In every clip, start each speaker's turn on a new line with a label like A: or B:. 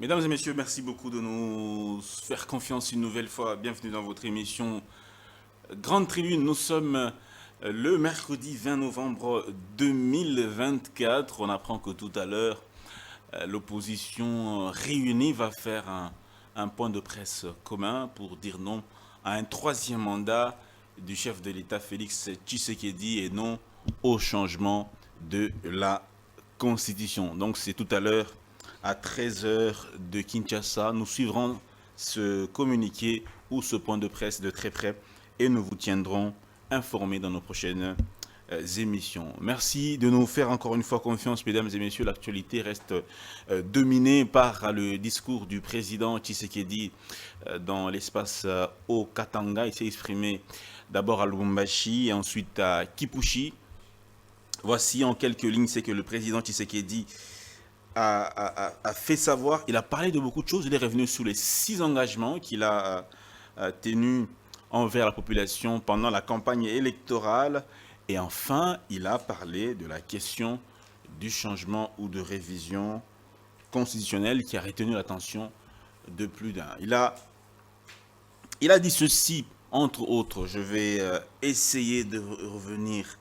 A: Mesdames et messieurs, merci beaucoup de nous faire confiance une nouvelle fois. Bienvenue dans votre émission Grande Tribune. Nous sommes le mercredi 20 novembre 2024. On apprend que tout à l'heure, l'opposition réunie va faire un point de presse commun pour dire non à un troisième mandat du chef de l'État Félix Tshisekedi et non au changement de la Constitution. Donc c'est tout à l'heure à 13 heures de Kinshasa. Nous suivrons ce communiqué ou ce point de presse de très près et nous vous tiendrons informés dans nos prochaines émissions. Merci de nous faire encore une fois confiance, mesdames et messieurs. L'actualité reste dominée par le discours du président Tshisekedi dans l'espace au Katanga. Il s'est exprimé d'abord à Lubumbashi et ensuite à Kipushi. Voici en quelques lignes ce que le président Tshisekedi a fait savoir. Il a parlé de beaucoup de choses. Il est revenu sur les 6 engagements qu'il a tenus envers la population pendant la campagne électorale. Et enfin, il a parlé de la question du changement ou de révision constitutionnelle qui a retenu l'attention de plus d'un. Il a dit ceci, entre autres. Je vais essayer de revenir.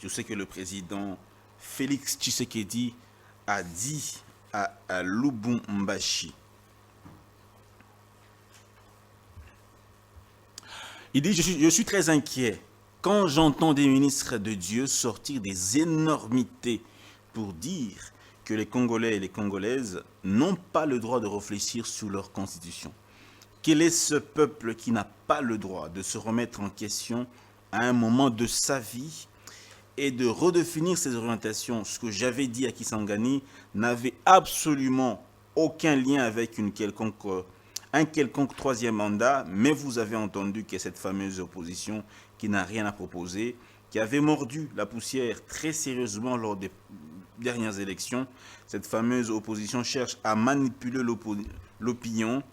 A: Je sais que le président Félix Tshisekedi a dit à Lubumbashi. Il dit, je suis très inquiet quand j'entends des ministres de Dieu sortir des énormités pour dire que les Congolais et les Congolaises n'ont pas le droit de réfléchir sur leur constitution. Quel est ce peuple qui n'a pas le droit de se remettre en question à un moment de sa vie et de redéfinir ses orientations? Ce que j'avais dit à Kisangani n'avait absolument aucun lien avec un quelconque troisième mandat, mais vous avez entendu que cette fameuse opposition qui n'a rien à proposer, qui avait mordu la poussière très sérieusement lors des dernières élections, cette fameuse opposition cherche à manipuler l'opinion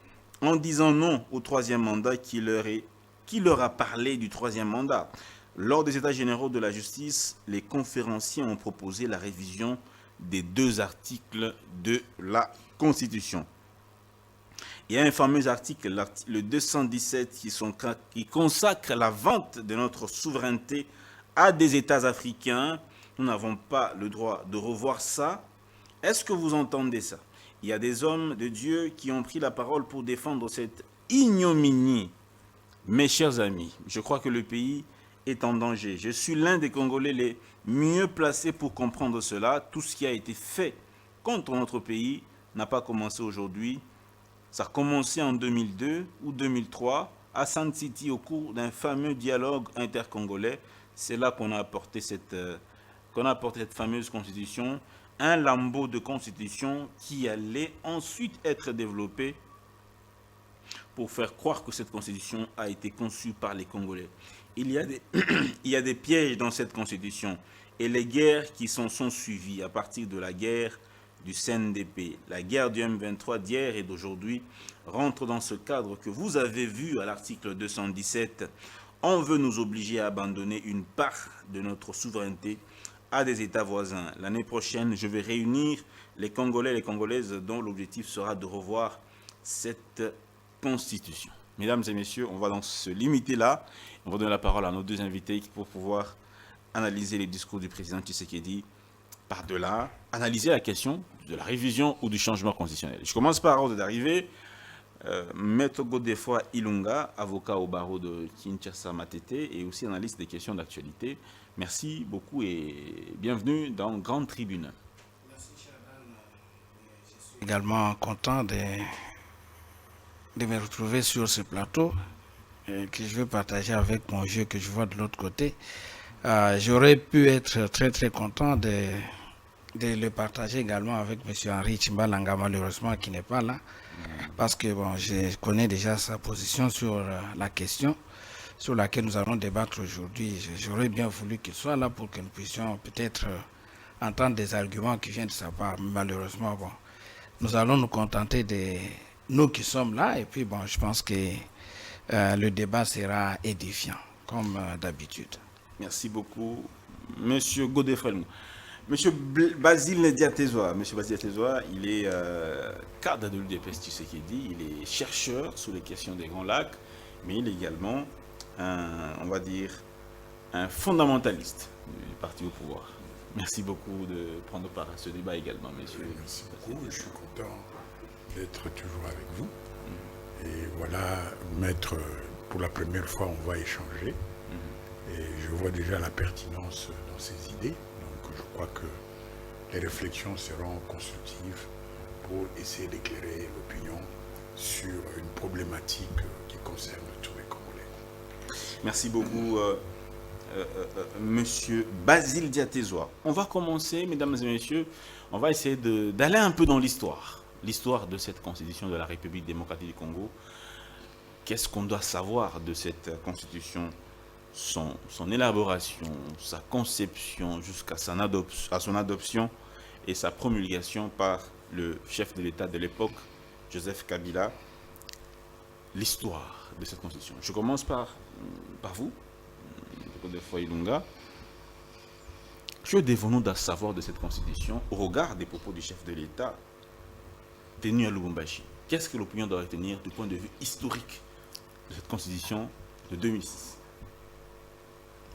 A: en disant non au troisième mandat. Qui leur a parlé du troisième mandat? Lors des États généraux de la justice, les conférenciers ont proposé la révision des 2 articles de la Constitution. Il y a un fameux article, le 217, qui consacre la vente de notre souveraineté à des États africains. Nous n'avons pas le droit de revoir ça. Est-ce que vous entendez ça? Il y a des hommes de Dieu qui ont pris la parole pour défendre cette ignominie. Mes chers amis, je crois que le pays est en danger. Je suis l'un des Congolais les mieux placés pour comprendre cela. Tout ce qui a été fait contre notre pays n'a pas commencé aujourd'hui. Ça a commencé en 2002 ou 2003 à Sand City au cours d'un fameux dialogue intercongolais. C'est là qu'on a apporté cette fameuse constitution, un lambeau de constitution qui allait ensuite être développé pour faire croire que cette constitution a été conçue par les Congolais. Il y a des pièges dans cette constitution et les guerres qui sont suivies à partir de la guerre du CNDP, la guerre du M23 d'hier et d'aujourd'hui rentrent dans ce cadre que vous avez vu à l'article 217. On veut nous obliger à abandonner une part de notre souveraineté à des États voisins. L'année prochaine, je vais réunir les Congolais et les Congolaises dont l'objectif sera de revoir cette constitution. Mesdames et messieurs, on va donc se limiter là. On va donner la parole à nos 2 invités pour pouvoir analyser les discours du président Tshisekedi. Par-delà, analyser la question de la révision ou du changement constitutionnel. Je commence par ordre d'arrivée. Maître Godefroid Ilunga, avocat au barreau de Kinshasa Matete et aussi analyste des questions d'actualité. Merci beaucoup et bienvenue dans Grande Tribune.
B: Merci, Charan. Je suis également content de me retrouver sur ce plateau que je veux partager avec mon jeu que je vois de l'autre côté. J'aurais pu être très très content de le partager également avec M. Henri Tchimbalanga, malheureusement qui n'est pas là, parce que bon, je connais déjà sa position sur la question sur laquelle nous allons débattre aujourd'hui. J'aurais bien voulu qu'il soit là pour que nous puissions peut-être entendre des arguments qui viennent de sa part. Malheureusement, bon, nous allons nous contenter de nous qui sommes là et puis bon, je pense que le débat sera édifiant, comme d'habitude.
A: Merci beaucoup, Monsieur Godefroid. Monsieur Basile Diatezoa. Monsieur Basile Diatezoa, il est cadre de l'UDPS Tshisekedi, il est chercheur sur les questions des Grands Lacs, mais il est également on va dire, un fondamentaliste du parti au pouvoir. Merci beaucoup de prendre part à ce débat également, monsieur.
C: Merci beaucoup, je suis content d'être toujours avec vous. Et voilà, maître, pour la première fois, on va échanger. Et je vois déjà la pertinence dans ces idées. Donc je crois que les réflexions seront constructives pour essayer d'éclairer l'opinion sur une problématique qui concerne tous les Congolais.
A: Merci beaucoup, monsieur Basile Diatezoa. On va commencer, mesdames et messieurs, on va essayer d'aller un peu dans l'histoire de cette constitution de la République démocratique du Congo. Qu'est-ce qu'on doit savoir de cette constitution, son élaboration, sa conception jusqu'à son adoption et sa promulgation par le chef de l'État de l'époque, Joseph Kabila. L'histoire de cette constitution. Je commence par vous, de Foilunga. Que devons-nous savoir de cette constitution au regard des propos du chef de l'État tenu à Lubumbashi? Qu'est-ce que l'opinion doit retenir du point de vue historique de cette constitution de 2006?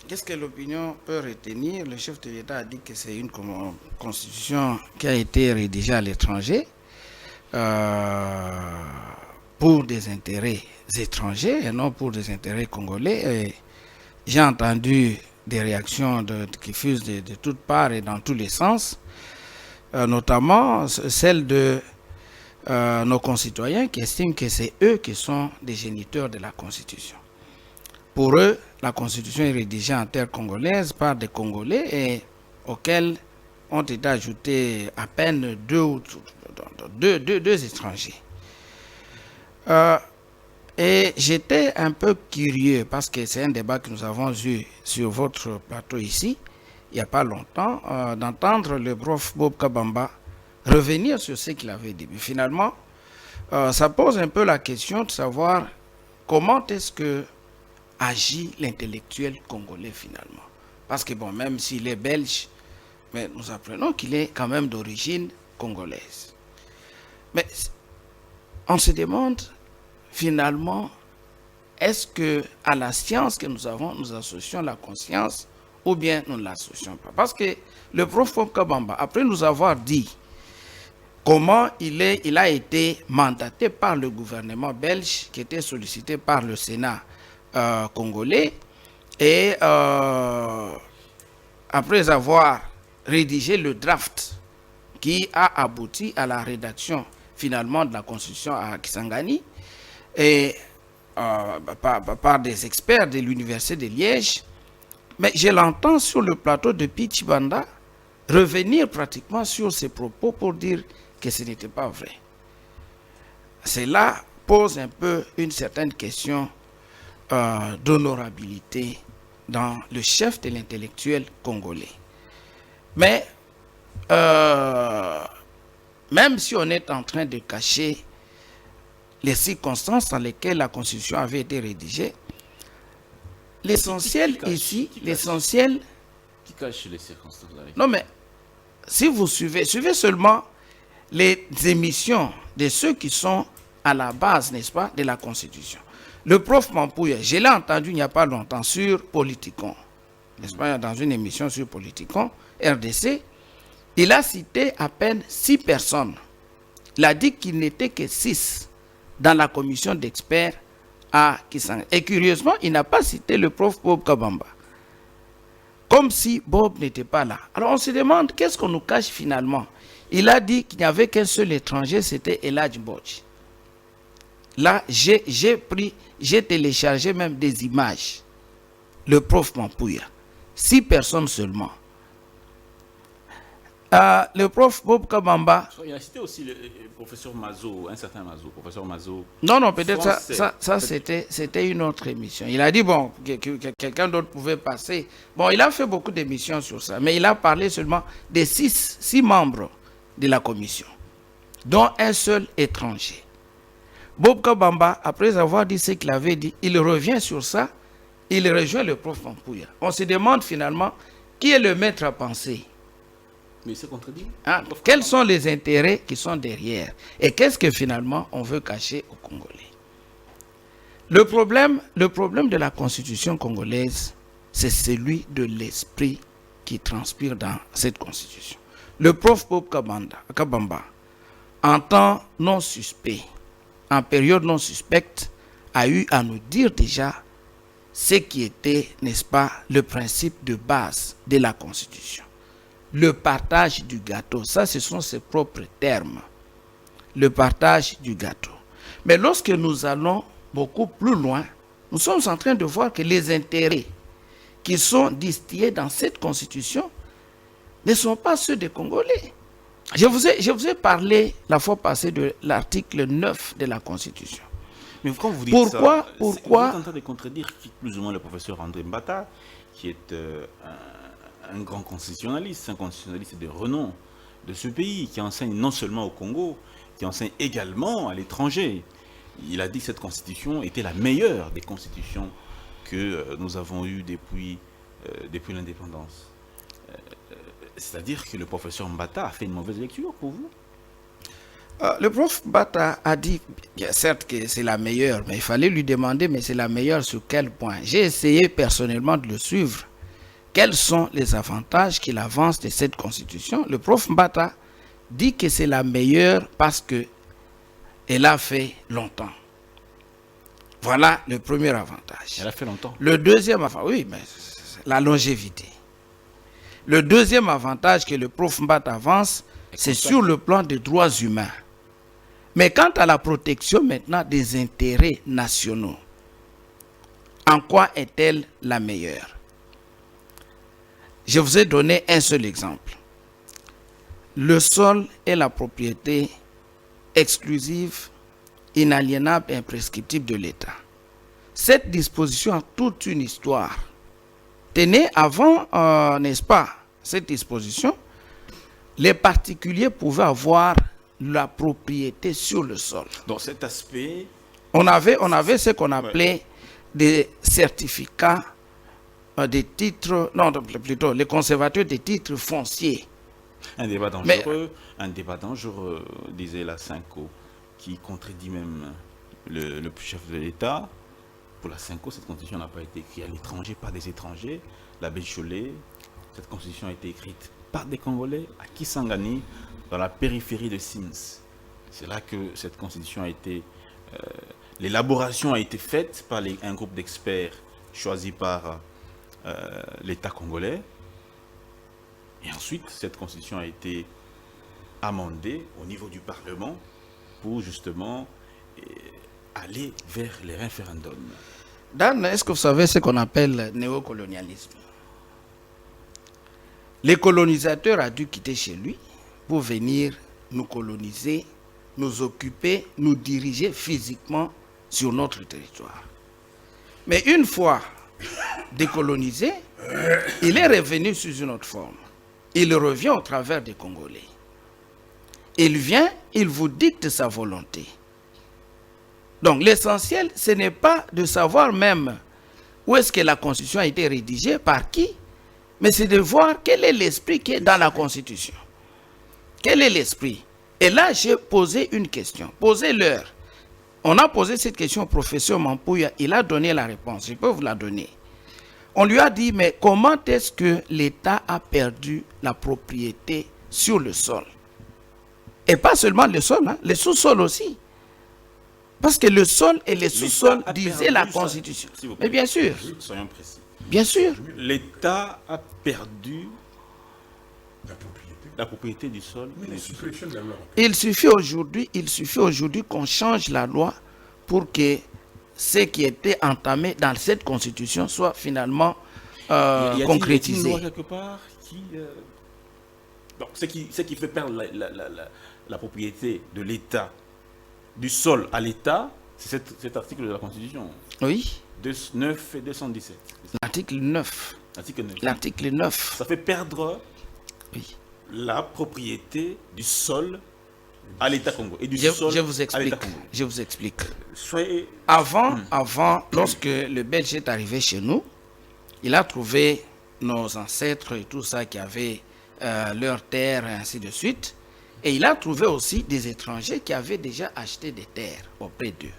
B: Qu'est-ce que l'opinion peut retenir? Le chef de l'État a dit que c'est une constitution qui a été rédigée à l'étranger pour des intérêts étrangers et non pour des intérêts congolais. J'ai entendu des réactions qui fusent de toutes parts et dans tous les sens, notamment celles de nos concitoyens qui estiment que c'est eux qui sont des géniteurs de la Constitution. Pour eux, la Constitution est rédigée en terre congolaise par des Congolais et auxquels ont été ajoutés à peine deux étrangers. Et j'étais un peu curieux parce que c'est un débat que nous avons eu sur votre plateau ici, il n'y a pas longtemps, d'entendre le prof Bob Kabamba revenir sur ce qu'il avait dit. Mais finalement, ça pose un peu la question de savoir comment est-ce que agit l'intellectuel congolais finalement. Parce que bon, même s'il est belge, mais nous apprenons qu'il est quand même d'origine congolaise. Mais on se demande finalement, est-ce que à la science que nous avons, nous associons la conscience ou bien nous ne l'associons pas? Parce que le prof Kabamba, après nous avoir dit comment il a été mandaté par le gouvernement belge, qui était sollicité par le Sénat congolais, et après avoir rédigé le draft qui a abouti à la rédaction finalement de la Constitution à Kisangani, et par des experts de l'Université de Liège, mais je l'entends sur le plateau de Pichibanda revenir pratiquement sur ses propos pour dire que ce n'était pas vrai. Cela pose un peu une certaine question d'honorabilité dans le chef de l'intellectuel congolais. Mais même si on est en train de cacher les circonstances dans lesquelles la Constitution avait été rédigée, l'essentiel ici, l'essentiel...
A: Qui cache les circonstances?
B: Non mais, si vous suivez seulement les émissions de ceux qui sont à la base, n'est-ce pas, de la Constitution. Le prof Mampouya, je l'ai entendu il n'y a pas longtemps sur Politicon, n'est-ce pas, dans une émission sur Politicon, RDC, il a cité à peine 6 personnes. Il a dit qu'il n'était que 6 dans la commission d'experts à Kisangani. Et curieusement, il n'a pas cité le prof Bob Kabamba. Comme si Bob n'était pas là. Alors on se demande, qu'est-ce qu'on nous cache finalement? Il a dit qu'il n'y avait qu'un seul étranger, c'était Eladj Mbodji. Là, j'ai téléchargé même des images. Le prof Mampouya. 6 personnes seulement. Le prof Bob Kabamba.
A: Il a cité aussi le professeur Mazo, un certain Mazo, professeur Mazo.
B: Non, peut-être ça c'était une autre émission. Il a dit, bon, que quelqu'un d'autre pouvait passer. Bon, il a fait beaucoup d'émissions sur ça, mais il a parlé seulement des 6 membres de la commission, dont un seul étranger. Bob Kabamba, après avoir dit ce qu'il avait dit, il revient sur ça, il rejoint le prof Mampouya. On se demande finalement qui est le maître à penser
A: Mais c'est contredit.
B: Hein? Quels sont les intérêts qui sont derrière? Et qu'est-ce que finalement on veut cacher aux Congolais? Le problème de la constitution congolaise, c'est celui de l'esprit qui transpire dans cette constitution. Le prof Bob Kabamba, en temps non suspect, en période non suspecte, a eu à nous dire déjà ce qui était, n'est-ce pas, le principe de base de la constitution. Le partage du gâteau, ça ce sont ses propres termes. Le partage du gâteau. Mais lorsque nous allons beaucoup plus loin, nous sommes en train de voir que les intérêts qui sont distillés dans cette constitution ne sont pas ceux des Congolais. Je vous ai parlé la fois passée de l'article 9 de la constitution.
A: Mais quand vous dites
B: pourquoi
A: vous êtes en train de contredire plus ou moins le professeur André Mbata, qui est un grand constitutionnaliste, un constitutionnaliste de renom de ce pays, qui enseigne non seulement au Congo, qui enseigne également à l'étranger. Il a dit que cette constitution était la meilleure des constitutions que nous avons eues depuis l'indépendance. C'est-à-dire que le professeur Mbata a fait une mauvaise lecture pour vous?
B: Le prof Mbata a dit, bien, certes que c'est la meilleure, mais il fallait lui demander, mais c'est la meilleure sur quel point? J'ai essayé personnellement de le suivre. Quels sont les avantages qu'il avance de cette constitution? Le prof Mbata dit que c'est la meilleure parce que elle a fait longtemps. Voilà le premier avantage.
A: Elle a fait longtemps.
B: Le deuxième avantage, oui, mais la longévité. Le deuxième avantage que le prof Mbata avance, c'est sur le plan des droits humains. Mais quant à la protection maintenant des intérêts nationaux, en quoi est-elle la meilleure? Je vous ai donné un seul exemple. Le sol est la propriété exclusive, inaliénable et imprescriptible de l'État. Cette disposition a toute une histoire. Tenez, avant, n'est-ce pas, cette disposition, les particuliers pouvaient avoir la propriété sur le sol.
A: Dans cet aspect...
B: On avait ce qu'on appelait des certificats des titres, non, plutôt les conservateurs des titres fonciers.
A: Un débat dangereux, disait la Cinco, qui contredit même le chef de l'État. Pour la Cinco, cette constitution n'a pas été écrite à l'étranger, par des étrangers. L'abbé Chollet, cette constitution a été écrite par des Congolais à Kisangani, dans la périphérie de Sins. C'est là que cette constitution a été... l'élaboration a été faite par un groupe d'experts choisi par l'État congolais. Et ensuite, cette constitution a été amendée au niveau du Parlement pour justement aller vers les référendums.
B: Dan, est-ce que vous savez ce qu'on appelle néocolonialisme? Les colonisateurs ont dû quitter chez lui pour venir nous coloniser, nous occuper, nous diriger physiquement sur notre territoire. Mais une fois décolonisé, il est revenu sous une autre forme. Il revient au travers des Congolais. Il vient, il vous dicte sa volonté. Donc l'essentiel, ce n'est pas de savoir même où est-ce que la Constitution a été rédigée, par qui, mais c'est de voir quel est l'esprit qui est dans la Constitution. Quel est l'esprit? Et là, j'ai posé une question. Posez-leur. On a posé cette question au professeur Mampouya, il a donné la réponse. Je peux vous la donner. On lui a dit, mais comment est-ce que l'État a perdu la propriété sur le sol? Et pas seulement le sol, hein, le sous-sol aussi. Parce que le sol et les sous-sols disaient la Constitution. Mais bien sûr.
A: Soyons précis.
B: Bien sûr.
A: L'État a perdu la propriété du sol.
B: Il suffit aujourd'hui qu'on change la loi pour que ce qui était entamé dans cette Constitution soit finalement concrétisé.
A: Il y a une loi quelque part qui... Donc, ce qui fait perdre la propriété de l'État, du sol à l'État, c'est cet article de la Constitution.
B: Oui.
A: 9 et 217.
B: L'article 9. L'article 9.
A: Ça fait perdre la propriété du sol à l'État Congo. Et du sol à l'État Congo.
B: Je vous explique.
A: Soyez...
B: Avant, lorsque le Belge est arrivé chez nous, il a trouvé nos ancêtres et tout ça qui avaient leurs terres, et ainsi de suite. Et il a trouvé aussi des étrangers qui avaient déjà acheté des terres auprès d'eux.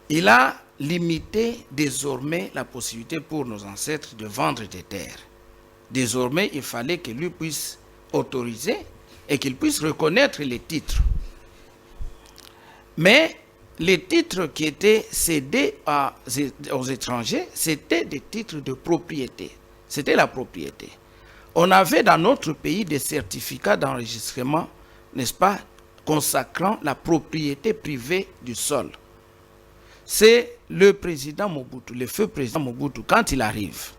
B: Il a limité désormais la possibilité pour nos ancêtres de vendre des terres. Désormais, il fallait que lui puisse autoriser et qu'il puisse reconnaître les titres. Mais les titres qui étaient cédés aux étrangers, c'était des titres de propriété. C'était la propriété. On avait dans notre pays des certificats d'enregistrement, n'est-ce pas, consacrant la propriété privée du sol. C'est le président Mobutu, le feu président Mobutu, quand il arrive,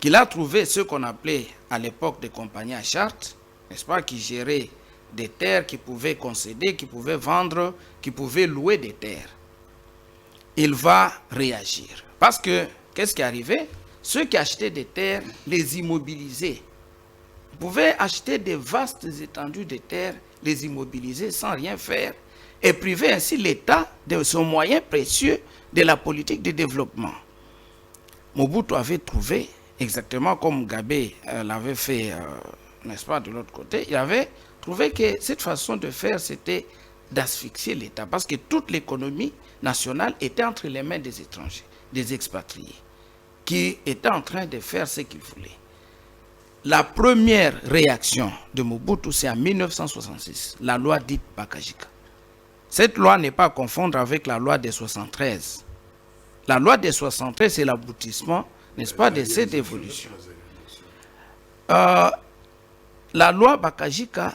B: qu'il a trouvé ce qu'on appelait à l'époque des compagnies à charte, n'est-ce pas, qui géraient des terres, qui pouvaient concéder, qui pouvaient vendre, qui pouvaient louer des terres. Il va réagir. Parce que, qu'est-ce qui est arrivé? Ceux qui achetaient des terres, les immobilisaient. Ils pouvaient acheter des vastes étendues de terres, les immobiliser sans rien faire, et priver ainsi l'État de son moyen précieux de la politique de développement. Mobutu avait trouvé, exactement comme Gabé l'avait fait, n'est-ce pas, de l'autre côté, il avait trouvé que cette façon de faire, c'était d'asphyxier l'État, parce que toute l'économie nationale était entre les mains des étrangers, des expatriés, qui étaient en train de faire ce qu'ils voulaient. La première réaction de Mobutu, c'est en 1966, la loi dite Bakajika. Cette loi n'est pas à confondre avec la loi des 73. La loi des 73, c'est l'aboutissement, n'est-ce pas, de cette évolution. La loi Bakajika,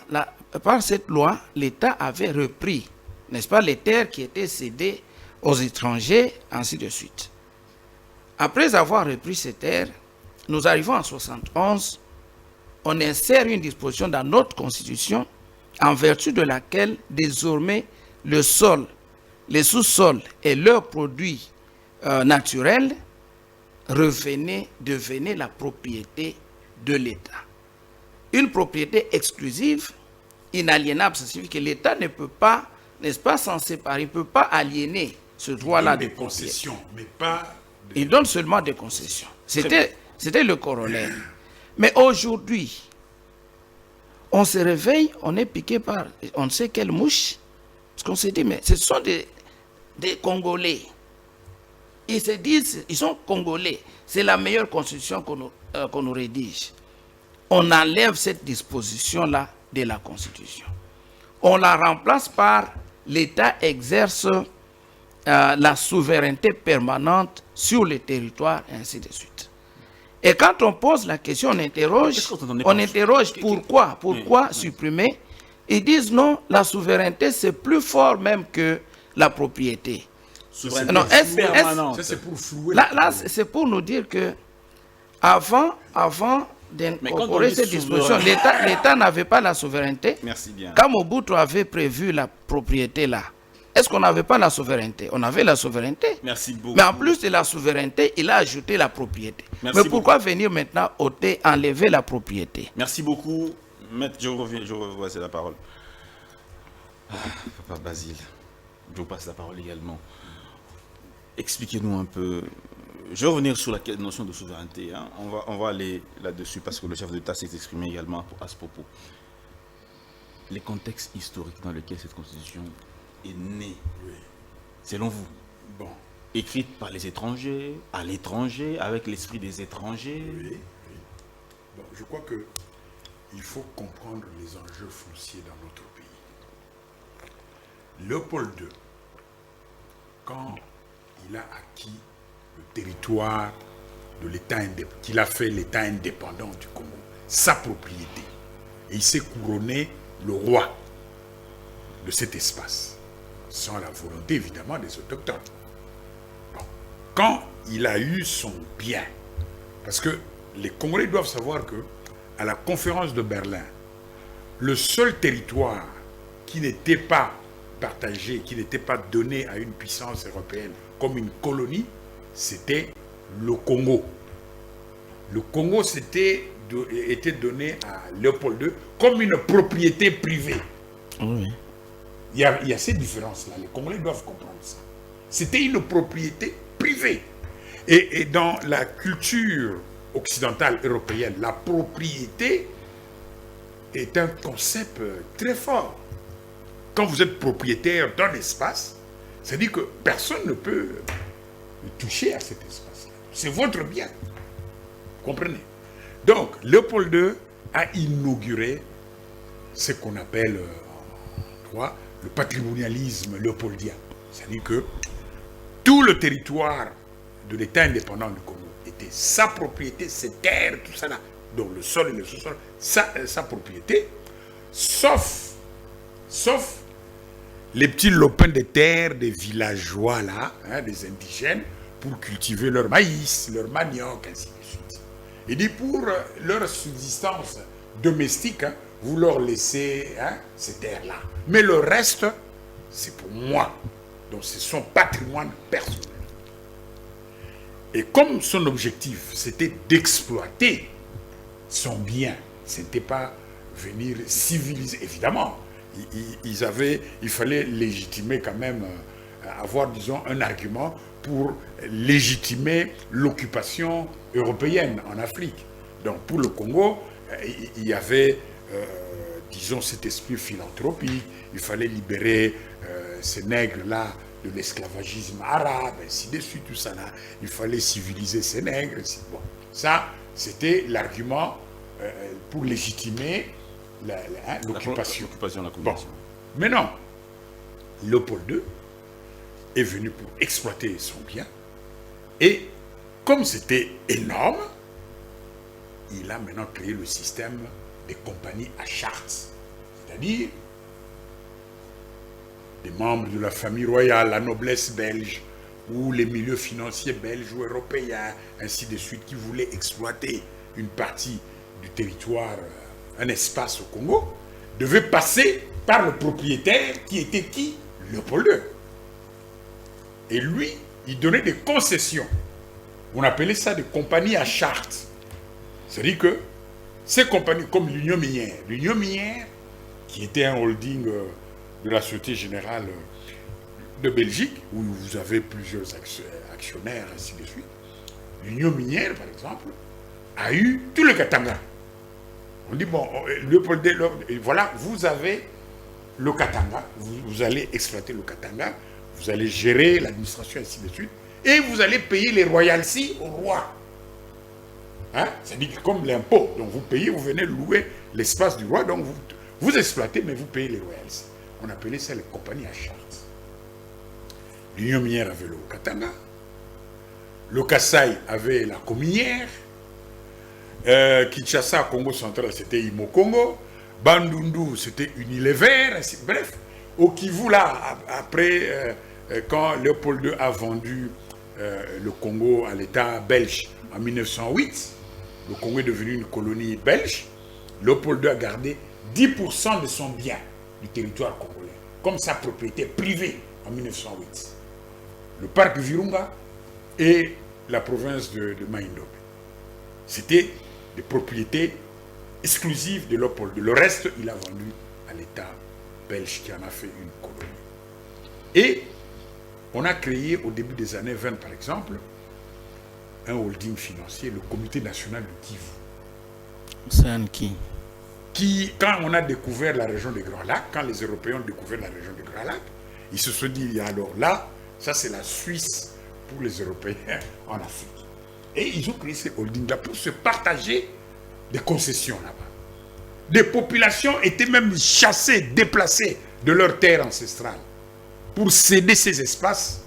B: par cette loi, l'État avait repris, n'est-ce pas, les terres qui étaient cédées aux étrangers, ainsi de suite. Après avoir repris ces terres, nous arrivons en 71, on insère une disposition dans notre constitution en vertu de laquelle désormais le sol, les sous-sols et leurs produits naturels devenaient la propriété de l'État. Une propriété exclusive, inaliénable, ça signifie que l'État ne peut pas, n'est-ce pas, s'en séparer, il ne peut pas aliéner ce droit-là de
C: concessions, mais pas...
B: Il donne seulement des concessions. C'était le corollaire. Mais aujourd'hui, on se réveille, on est piqué par on ne sait quelle mouche, parce qu'on se dit, mais ce sont des Congolais. Ils se disent, ils sont Congolais. C'est la meilleure constitution qu'on nous rédige. On enlève cette disposition-là de la Constitution. On la remplace par l'État exerce la souveraineté permanente sur le territoire, et ainsi de suite. Et quand on pose la question, on interroge pourquoi supprimer. Ils disent non, la souveraineté c'est plus fort même que la propriété.
A: Non,
C: ça c'est pour flouer.
B: Là c'est pour nous dire que avant d'incorporer cette disposition, l'État n'avait pas la souveraineté.
A: Merci bien.
B: Quand Mobutu avait prévu la propriété là, est-ce qu'on n'avait pas la souveraineté? On avait la souveraineté.
A: Merci beaucoup.
B: Mais en plus de la souveraineté, il a ajouté la propriété. Mais pourquoi venir maintenant enlever la propriété?
A: Merci beaucoup. Maître, je revois la parole. Papa Basile, je vous passe la parole également. Expliquez-nous un peu. Je vais revenir sur la notion de souveraineté. Hein. On va aller là-dessus parce que le chef d'État s'est exprimé également à ce propos. Les contextes historiques dans lesquels cette constitution est née, oui, selon vous,
C: bon,
A: écrite par les étrangers, à l'étranger, avec l'esprit des étrangers.
C: Oui, oui. Bon, je crois qu'il faut comprendre les enjeux fonciers dans notre pays. Léopold II, quand il a acquis le territoire de l'État indépendant, qu'il a fait l'État indépendant du Congo, sa propriété, et il s'est couronné le roi de cet espace, sans la volonté évidemment des autochtones. Bon. Quand il a eu son bien, parce que les Congolais doivent savoir que à la conférence de Berlin, le seul territoire qui n'était pas partagé, qui n'était pas donné à une puissance européenne comme une colonie, c'était le Congo. Le Congo était donné à Léopold II comme une propriété privée.
B: Oui.
C: Il y a cette différence-là. Les Congolais doivent comprendre ça. C'était une propriété privée. Et dans la culture occidentale européenne, la propriété est un concept très fort. Quand vous êtes propriétaire d'un espace, c'est-à-dire que personne ne peut toucher à cet espace-là. C'est votre bien. Vous comprenez? Donc, Léopold II a inauguré ce qu'on appelle en droit le patrimonialisme léopoldien. C'est-à-dire que tout le territoire de l'État indépendant du Congo était sa propriété, ses terres, tout ça là, donc le sol et le sous-sol, sa propriété, sauf les petits lopins de terre des villageois là, hein, des indigènes, pour cultiver leur maïs, leur manioc, ainsi de suite. Il dit pour leur subsistance domestique, hein, vous leur laissez ces terres-là. Mais le reste, c'est pour moi. Donc c'est son patrimoine personnel. Et comme son objectif, c'était d'exploiter son bien, ce n'était pas venir civiliser, évidemment. Il fallait légitimer quand même, avoir, disons, un argument pour légitimer l'occupation européenne en Afrique. Donc pour le Congo, il y avait, disons, cet esprit philanthropique, il fallait libérer ces nègres-là de l'esclavagisme arabe, ainsi de suite, tout ça là. Il fallait civiliser ces nègres. Bon, ça, c'était l'argument pour légitimer l'occupation. Bon. Mais non, Léopold II est venu pour exploiter son bien. Et comme c'était énorme, il a maintenant créé le système des compagnies à charte. C'est-à-dire des membres de la famille royale, la noblesse belge, ou les milieux financiers belges ou européens, ainsi de suite, qui voulaient exploiter une partie du territoire, un espace au Congo, devaient passer par le propriétaire qui était qui? Léopold II. Et lui, il donnait des concessions. On appelait ça des compagnies à charte. C'est-à-dire que ces compagnies, comme l'Union minière, qui était un holding de la Société Générale de Belgique, où vous avez plusieurs actionnaires, ainsi de suite. L'Union minière, par exemple, a eu tout le Katanga. On dit, bon, Léopold II, voilà, vous avez le Katanga, vous allez exploiter le Katanga, vous allez gérer l'administration, ainsi de suite, et vous allez payer les royalties au roi. Hein? C'est-à-dire comme l'impôt, donc vous payez, vous venez louer l'espace du roi, donc vous exploitez, mais vous payez les royalties. On appelait ça les compagnies à charte. L'Union minière avait le Katanga, le Kasaï avait la Cominière, Kinshasa, Congo central, c'était Imo-Congo, Bandundu, c'était Unilever, ainsi, bref. Au Kivu, là, après, quand Léopold II a vendu le Congo à l'État belge en 1908, le Congo est devenu une colonie belge, Léopold II a gardé 10% de son bien du territoire congolais, comme sa propriété privée en 1908. Le parc Virunga et la province de Maïndombe. C'était des propriétés exclusives de Léopold II. Le reste, il a vendu à l'État belge qui en a fait une colonie. Et on a créé au début des années 20, par exemple, un holding financier, le Comité national du Kivu.
B: C'est un qui,
C: quand on a découvert la région des Grands Lacs, quand les Européens ont découvert la région des Grands Lacs, ils se sont dit, alors là, ça c'est la Suisse pour les Européens en Afrique. Et ils ont créé ces holdings-là pour se partager des concessions là-bas. Des populations étaient même chassées, déplacées de leurs terres ancestrales pour céder ces espaces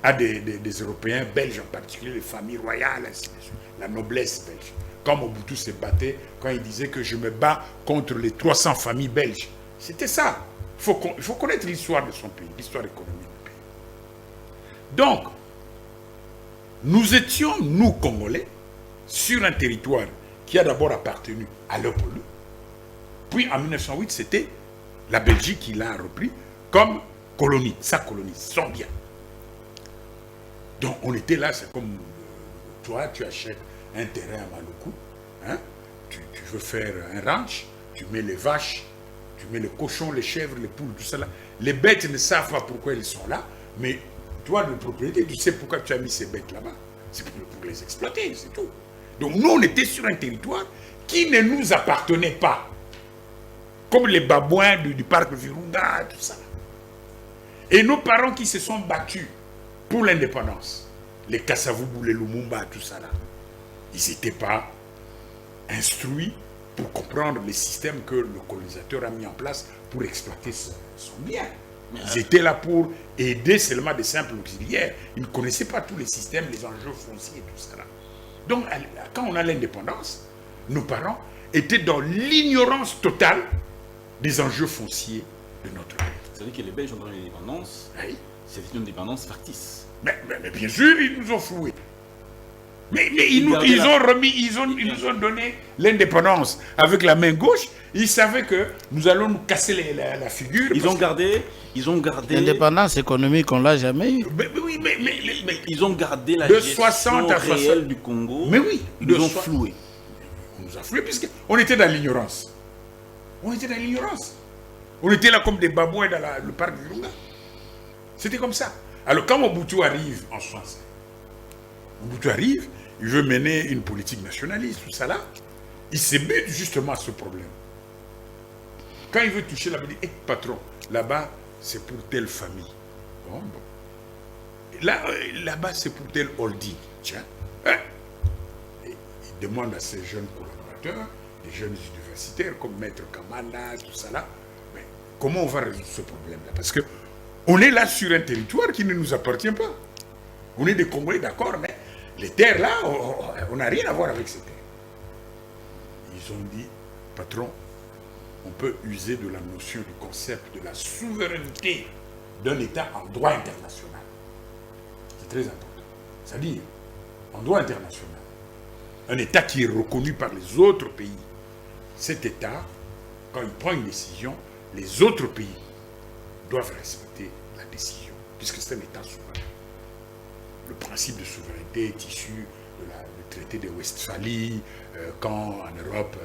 C: à des Européens belges, en particulier les familles royales, ainsi de suite, la noblesse belge. Comme Mobutu se battait quand il disait que je me bats contre les 300 familles belges. C'était ça. Il faut connaître l'histoire de son pays, l'histoire économique du pays. Donc, nous étions, nous, Congolais, sur un territoire qui a d'abord appartenu à Léopold II. Puis, en 1908, c'était la Belgique qui l'a repris comme colonie, sa colonie, son bien. Donc, on était là, c'est comme toi, tu achètes un terrain à Maluku, hein? Tu veux faire un ranch, tu mets les vaches, tu mets les cochons, les chèvres, les poules, tout ça là. Les bêtes ne savent pas pourquoi elles sont là, mais toi, le propriétaire, tu sais pourquoi tu as mis ces bêtes là-bas. C'est pour les exploiter, c'est tout. Donc nous, on était sur un territoire qui ne nous appartenait pas. Comme les babouins du parc Virunga, tout ça. Et nos parents qui se sont battus pour l'indépendance, les Kasavubu, les Lumumba, tout ça là, ils n'étaient pas instruits pour comprendre les systèmes que le colonisateur a mis en place pour exploiter son bien. Ils étaient là pour aider seulement des simples auxiliaires. Ils ne connaissaient pas tous les systèmes, les enjeux fonciers, tout ça là. Donc, quand on a l'indépendance, nos parents étaient dans l'ignorance totale des enjeux fonciers de notre pays.
A: C'est-à-dire que les Belges ont donné l'indépendance,
C: Oui.
A: c'était une indépendance factice.
C: Mais bien sûr, ils nous ont floués. Mais ils nous ont donné l'indépendance avec la main gauche. Ils savaient que nous allons nous casser la figure.
A: Ils ont gardé.
B: L'indépendance économique, on ne l'a jamais eu.
C: Oui, mais
A: Ils ont gardé la
C: de
A: gestion
C: 60 à 60
A: réelle du Congo.
C: Mais oui,
A: Ils nous
C: de
A: ont
C: so-
A: floués.
C: On nous a floués puisqu'on était dans l'ignorance. On était dans l'ignorance. On était là comme des babouins dans le parc du Virunga. C'était comme ça. Alors quand Mobutu arrive en 65, Mobutu arrive, il veut mener une politique nationaliste, tout ça là. Il se bute justement à ce problème. Quand il veut toucher là-bas, il dit, patron, là-bas, c'est pour telle famille. Bon. Là-bas, c'est pour tel holding. Tiens. Hein? Et il demande à ses jeunes collaborateurs, les jeunes universitaires comme Maître Kamanda, tout ça là, mais comment on va résoudre ce problème-là? Parce que on est là sur un territoire qui ne nous appartient pas. On est des Congolais, d'accord, mais les terres là, on n'a rien à voir avec ces terres. Ils ont dit, patron, on peut user de la notion du concept de la souveraineté d'un État en droit international. C'est très important. C'est-à-dire, en droit international, un État qui est reconnu par les autres pays, cet État, quand il prend une décision, les autres pays doivent respecter la décision, puisque c'est un État souverain. Le principe de souveraineté est issu du traité de Westphalie, quand en Europe,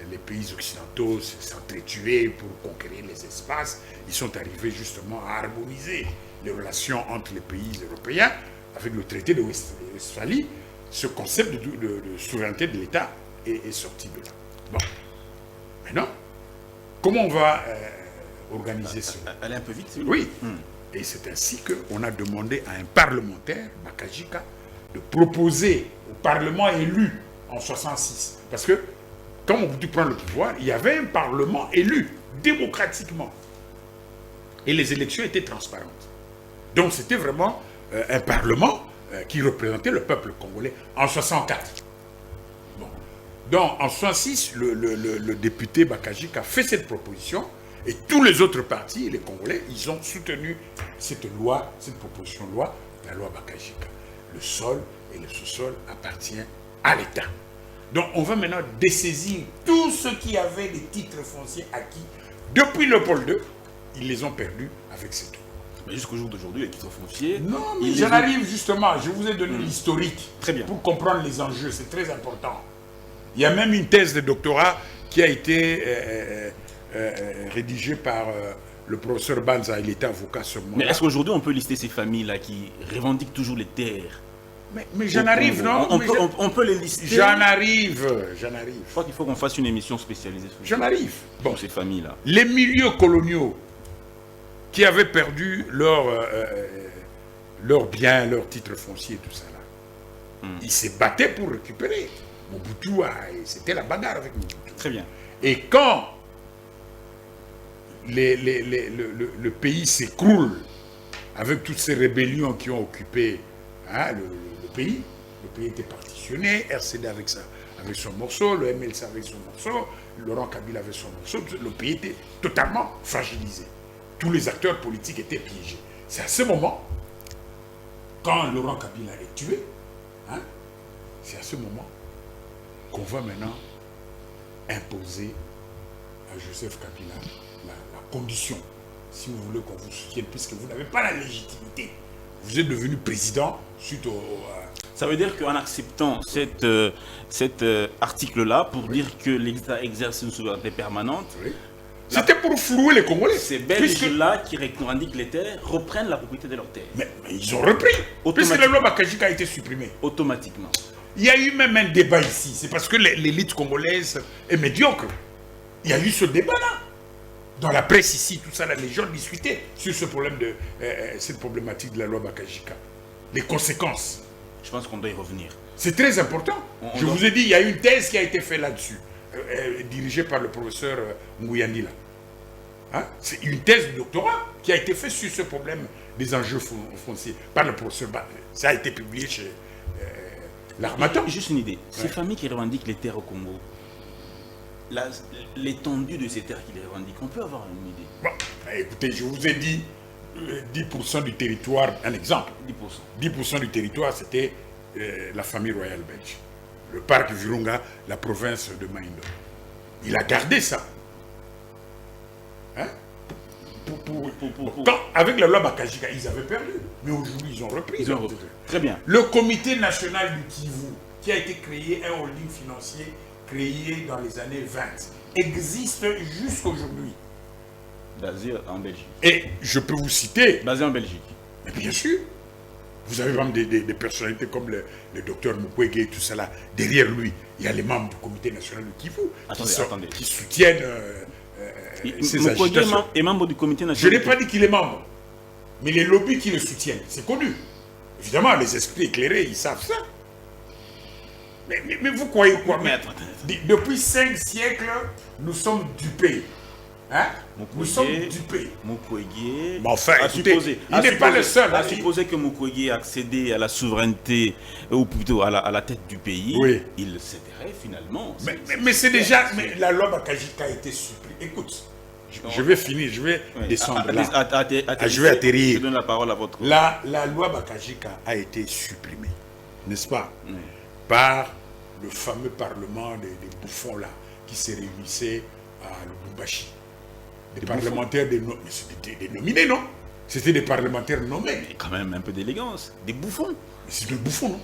C: les pays occidentaux s'entretuaient pour conquérir les espaces, ils sont arrivés justement à harmoniser les relations entre les pays européens. Avec le traité de Westphalie, ce concept de souveraineté de l'État est sorti de là. Bon. Maintenant, comment on va organiser cela?
A: Elle est un peu vite,
C: Oui. Et c'est ainsi qu'on a demandé à un parlementaire, Bakajika, de proposer au Parlement élu en 66. Parce que quand Mobutu prend le pouvoir, il y avait un Parlement élu démocratiquement. Et les élections étaient transparentes. Donc c'était vraiment un Parlement qui représentait le peuple congolais en 64. Bon. Donc en 66, le député Bakajika a fait cette proposition. Et tous les autres partis, les Congolais, ils ont soutenu cette loi, cette proposition de loi, la loi Bakajika. Le sol et le sous-sol appartiennent à l'État. Donc on va maintenant dessaisir tous ceux qui avaient des titres fonciers acquis depuis Léopold II, ils les ont perdus avec cette loi.
A: Mais jusqu'au jour d'aujourd'hui, les titres fonciers...
C: Non, mais j'en arrive justement, je vous ai donné l'historique.
A: Très bien.
C: Pour comprendre les enjeux, c'est très important. Il y a même une thèse de doctorat qui a été... rédigé par le professeur Banza, il était avocat sur moi.
A: Mais est-ce qu'aujourd'hui on peut lister ces familles-là qui revendiquent toujours les terres?
C: Mais j'en arrive, non?
A: On peut les lister.
C: J'en arrive.
A: Je crois qu'il faut qu'on fasse une émission spécialisée sur
C: J'en arrive. Bon,
A: ces familles-là.
C: les milieux coloniaux qui avaient perdu leurs biens, leurs titres fonciers, tout ça là, ils se battaient pour récupérer. Mobutu, c'était la bagarre avec Mobutu.
A: Très bien.
C: Et quand le pays s'écroule avec toutes ces rébellions qui ont occupé le pays était partitionné, RCD avec son morceau, le MLC avec son morceau, Laurent Kabila avec son morceau, le pays était totalement fragilisé. Tous les acteurs politiques étaient piégés. C'est à ce moment, quand Laurent Kabila est tué, c'est à ce moment qu'on va maintenant imposer à Joseph Kabila la condition, si vous voulez qu'on vous soutienne, puisque vous n'avez pas la légitimité. Vous êtes devenu président suite
A: Ça veut dire qu'en acceptant cet article-là, pour dire que l'État exerce une souveraineté permanente,
C: c'était pour flouer les Congolais.
A: Ces Belges-là qui revendiquent les terres reprennent la propriété de leurs terres.
C: Mais ils ont repris, puisque la loi Bakajika a été supprimée.
A: Automatiquement.
C: Il y a eu même un débat ici. C'est parce que l'élite congolaise est médiocre. Il y a eu ce débat-là. Dans la presse ici, tout ça, là, les gens discutaient sur ce problème cette problématique de la loi Bakajika. Les conséquences.
A: Je pense qu'on doit y revenir.
C: C'est très important. Je vous ai dit, il y a une thèse qui a été faite là-dessus, dirigée par le professeur Ngouyani. Hein? C'est une thèse de doctorat qui a été faite sur ce problème des enjeux fonciers par le professeur. Ça a été publié chez l'Armatan.
A: Juste une idée. Ces familles qui revendiquent les terres au Congo, l'étendue de ces terres qui les revendiquent, on peut avoir une idée.
C: Bon, écoutez, je vous ai dit 10% du territoire, un exemple. 10% du territoire, c'était la famille royale belge. Le parc Virunga, la province de Maindo. Il a gardé ça. Hein? Avec la loi Bakajika, ils avaient perdu. Mais aujourd'hui, ils ont repris.
A: Ils ont repris. Très bien.
C: Le comité national du Kivu, qui a été créé, un holding financier créé dans les années 20, existe jusqu'aujourd'hui.
A: Basé en Belgique.
C: Et je peux vous citer...
A: Basé en Belgique.
C: Mais bien sûr. Vous avez même des personnalités comme le docteur Mukwege et tout ça là. Derrière lui, il y a les membres du comité national du Kivu qui soutiennent ces agitations.
A: Est membre du comité national.
C: Je n'ai pas dit qu'il est membre. Mais les lobbies qui le soutiennent, c'est connu. Évidemment, les esprits éclairés, ils savent ça. Mais vous croyez quoi? Depuis 5 siècles, nous sommes dupés. Hein? Nous sommes dupés.
A: Mukwege
C: enfin, écoutez, il n'est pas le seul.
A: À supposer que Mukwege a accédé à la souveraineté, ou plutôt à la tête du pays,
C: oui.
A: Il céderait finalement.
C: Mais c'est déjà... Mais la loi Bakajika a été supprimée. Écoute, je vais finir, je vais descendre là. Je vais atterrir.
A: Je donne la parole à votre...
C: La loi Bakajika a été supprimée, n'est-ce pas, par le fameux parlement des bouffons là, qui se réunissaient à Lubumbashi. Des parlementaires c'était des nominés, non? C'était des parlementaires nommés.
A: Mais quand même un peu d'élégance. Des bouffons.
C: C'est des bouffons, non?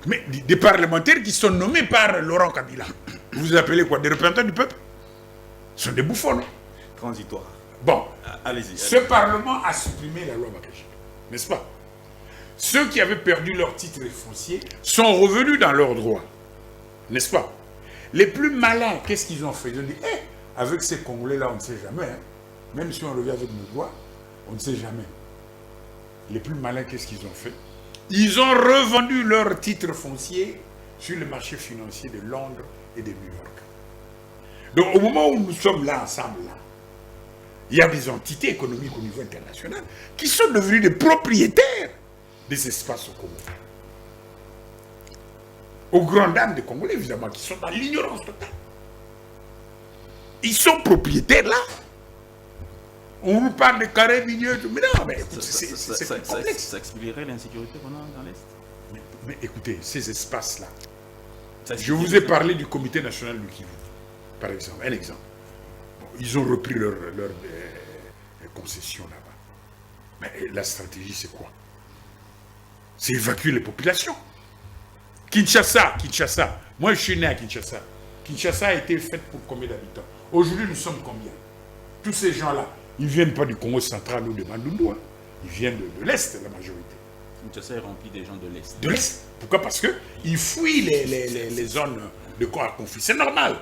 C: Mais des parlementaires qui sont nommés par Laurent Kabila. Vous appelez quoi? Des représentants du peuple? Ce sont des bouffons, non?
A: Transitoire.
C: Bon,
A: allez-y.
C: Ce parlement a supprimé la loi Bakajika, n'est-ce pas? Ceux qui avaient perdu leur titre foncier sont revenus dans leurs droits, n'est-ce pas? Les plus malins, qu'est-ce qu'ils ont fait? Ils ont dit, avec ces Congolais-là, on ne sait jamais. Hein. Même si on revient avec nos droits, on ne sait jamais. Les plus malins, qu'est-ce qu'ils ont fait? Ils ont revendu leur titre foncier sur le marché financier de Londres et de New York. Donc, au moment où nous sommes là, ensemble, là, il y a des entités économiques au niveau international qui sont devenues des propriétaires des espaces au Congo. Aux grandes dames des Congolais, évidemment, qui sont dans l'ignorance totale. Ils sont propriétaires là. On vous parle de carrés miniers, mais non, mais c'est complexe.
A: Ça expliquerait l'insécurité qu'on a dans l'Est.
C: Mais écoutez, ces espaces-là, je vous ai parlé du comité national du Kivu, par exemple, un exemple. Bon, ils ont repris leur concessions là-bas. Mais la stratégie, c'est quoi? C'est évacuer les populations. Kinshasa. Moi, je suis né à Kinshasa. Kinshasa a été faite pour combien d'habitants? Aujourd'hui, nous sommes combien? Tous ces gens-là, ils ne viennent pas du Congo central ou de Bandundu. Hein. Ils viennent de l'Est, la majorité.
A: Kinshasa est rempli des gens de l'Est.
C: De l'Est. Pourquoi? Parce qu'ils fuient les zones de conflit. C'est normal.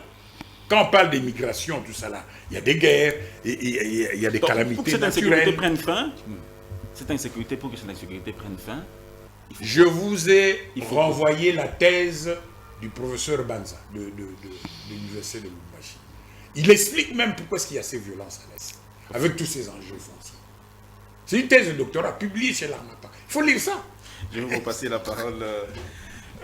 C: Quand on parle d'immigration, tout ça là, il y a des guerres, il y a des calamités
A: pour que cette
C: naturelles.
A: insécurité prenne fin, pour que cette insécurité prenne fin,
C: je vous ai renvoyé la thèse du professeur Banza de l'université de Lubumbashi. Il explique même pourquoi il y a ces violences à l'Est, avec tous ces enjeux fonciers. C'est une thèse de doctorat publiée chez l'Armatan. Il faut lire ça.
A: Je vais vous passer la parole.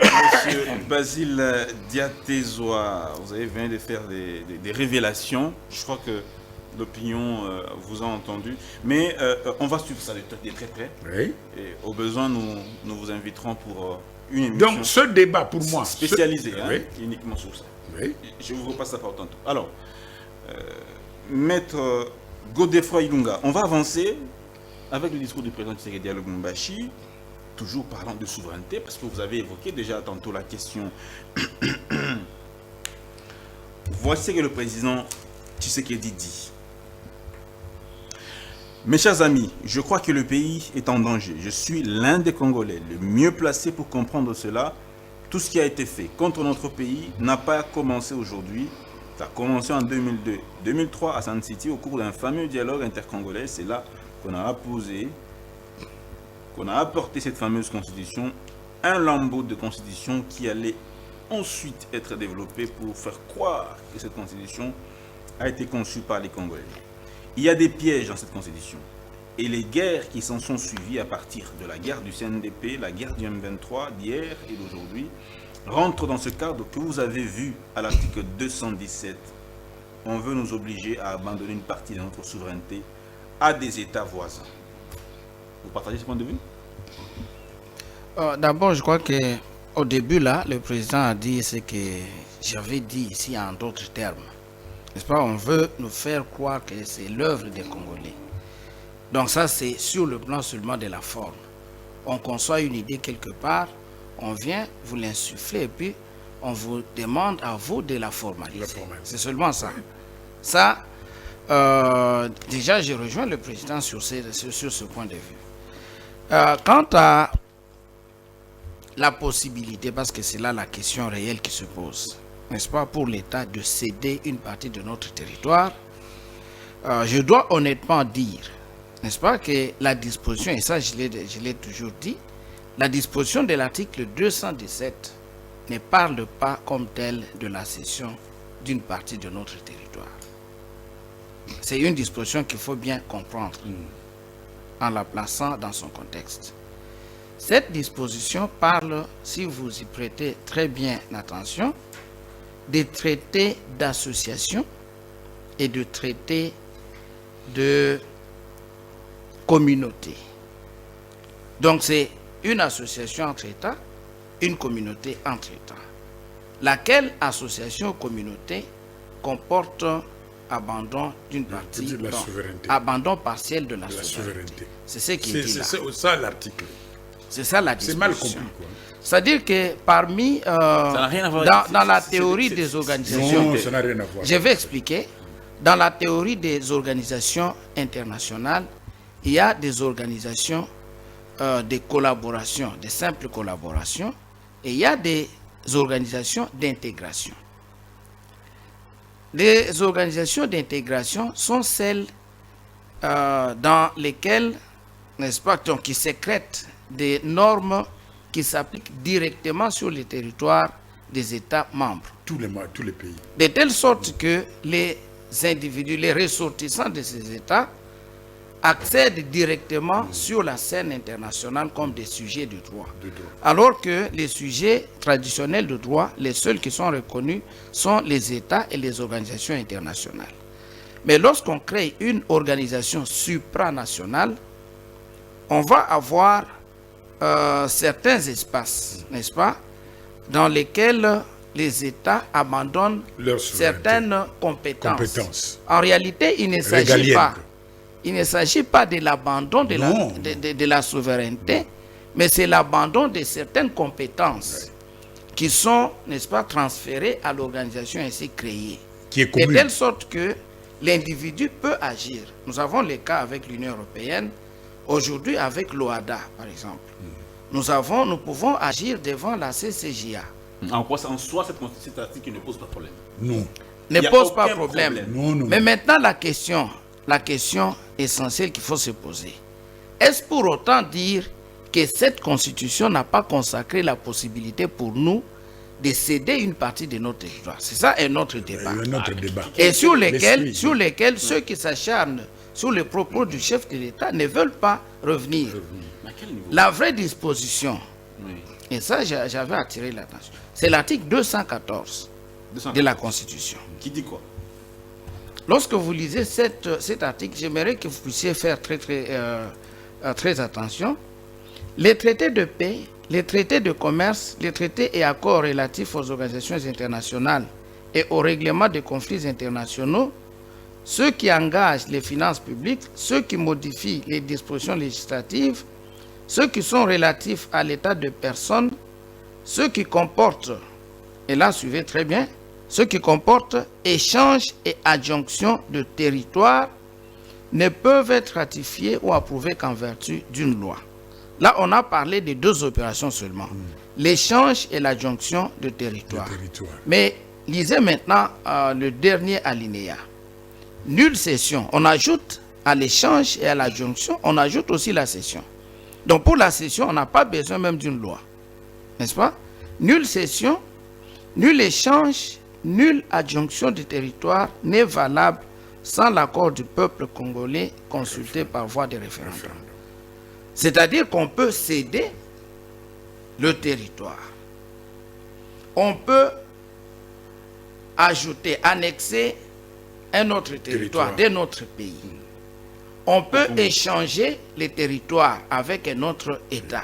A: Monsieur Basile Diatézoa, vous avez venu de faire des révélations. Je crois que l'opinion vous a entendu. Mais on va suivre ça de très près.
C: Oui.
A: Et au besoin, nous vous inviterons pour une émission.
C: Donc ce débat, pour moi,
A: spécialisé,
C: oui.
A: Uniquement sur ça.
C: Oui.
A: Je vous repasse la parole tantôt. Alors, Maître Godefroid Ilunga, on va avancer avec le discours du président Tshisekedi à Lubumbashi, toujours parlant de souveraineté, parce que vous avez évoqué déjà tantôt la question. Voici ce que le président Tshisekedi dit. Mes chers amis, je crois que le pays est en danger. Je suis l'un des Congolais le mieux placé pour comprendre cela, tout ce qui a été fait contre notre pays n'a pas commencé aujourd'hui. Ça a commencé en 2002. 2003 à Sun City, au cours d'un fameux dialogue intercongolais, c'est là qu'on a apporté cette fameuse constitution, un lambeau de constitution qui allait ensuite être développé pour faire croire que cette constitution a été conçue par les Congolais. Il y a des pièges dans cette constitution. Et les guerres qui s'en sont suivies à partir de la guerre du CNDP, la guerre du M23 d'hier et d'aujourd'hui, rentrent dans ce cadre que vous avez vu à l'article 217. On veut nous obliger à abandonner une partie de notre souveraineté à des États voisins. Vous partagez ce point de vue?
B: D'abord, je crois qu'au début, là, le président a dit ce que j'avais dit ici en d'autres termes. N'est-ce pas? On veut nous faire croire que c'est l'œuvre des Congolais. Donc ça, c'est sur le plan seulement de la forme. On conçoit une idée quelque part, on vient, vous l'insufflez et puis on vous demande à vous de la formaliser. C'est seulement ça. Ça, déjà, je rejoins le président sur ce point de vue. Quant à la possibilité, parce que c'est là la question réelle qui se pose, n'est-ce pas, pour l'État de céder une partie de notre territoire, je dois honnêtement dire, n'est-ce pas, que la disposition, et ça je l'ai toujours dit, la disposition de l'article 217 ne parle pas comme telle de la cession d'une partie de notre territoire. C'est une disposition qu'il faut bien comprendre en la plaçant dans son contexte. Cette disposition parle, si vous y prêtez très bien attention, des traités d'association et de traités de communauté. Donc c'est une association entre États, une communauté entre États. Laquelle association ou communauté comporte abandon d'une partie,
C: de la souveraineté.
B: Abandon partiel de la souveraineté. C'est ce qui est dit là.
C: C'est ça l'article.
B: C'est ça la disposition.
C: C'est mal compris, quoi.
B: C'est-à-dire que parmi, dans la théorie des organisations,
C: Non, ça n'a rien à voir.
B: je vais expliquer, dans la théorie des organisations internationales, il y a des organisations de collaboration, de simples collaborations, et il y a des organisations d'intégration. Les organisations d'intégration sont celles dans lesquelles, n'est-ce pas, donc, qui sécrètent des normes qui s'appliquent directement sur le territoire des États membres.
C: Tous les pays.
B: De telle sorte que les individus, les ressortissants de ces États accèdent directement sur la scène internationale comme des sujets de droit. Alors que les sujets traditionnels de droit, les seuls qui sont reconnus sont les États et les organisations internationales. Mais lorsqu'on crée une organisation supranationale, on va avoir certains espaces, n'est-ce pas, dans lesquels les États abandonnent certaines compétences. En réalité, il ne s'agit pas de l'abandon de la souveraineté, mais c'est l'abandon de certaines compétences qui sont, n'est-ce pas, transférées à l'organisation ainsi créée.
C: Qui est commune.
B: De telle sorte que l'individu peut agir. Nous avons les cas avec l'Union européenne, aujourd'hui avec l'OADA, par exemple. Nous pouvons agir devant la CCJA.
A: En soi, cet article ne pose pas de problème.
C: Non.
B: Ne pose pas de problème.
C: Non.
B: Mais maintenant, la question essentielle qu'il faut se poser, est-ce pour autant dire que cette constitution n'a pas consacré la possibilité pour nous de céder une partie de notre territoire? C'est ça un autre débat. Et sur lesquels ceux qui s'acharnent sur les propos du chef de l'État ne veulent pas revenir. La vraie disposition, et ça j'avais attiré l'attention, c'est l'article 214 de la Constitution.
A: Qui dit quoi?
B: Lorsque vous lisez cet article, j'aimerais que vous puissiez faire très attention. Les traités de paix, les traités de commerce, les traités et accords relatifs aux organisations internationales et au règlement des conflits internationaux, ceux qui engagent les finances publiques, ceux qui modifient les dispositions législatives, ceux qui sont relatifs à l'état de personne, ceux qui comportent, et là suivez très bien, ceux qui comportent échange et adjonction de territoire ne peuvent être ratifiés ou approuvés qu'en vertu d'une loi. Là, on a parlé de 2 opérations seulement. L'échange et l'adjonction de territoire. Mais lisez maintenant le dernier alinéa. Nulle cession. On ajoute à l'échange et à l'adjonction, on ajoute aussi la cession. Donc pour la cession, on n'a pas besoin même d'une loi. N'est-ce pas? Nulle cession, nul échange, nulle adjonction de territoire n'est valable sans l'accord du peuple congolais consulté par voie de référendum. C'est-à-dire qu'on peut céder le territoire. On peut ajouter, annexer un autre territoire d'un autre pays. On peut échanger les territoires avec un autre État.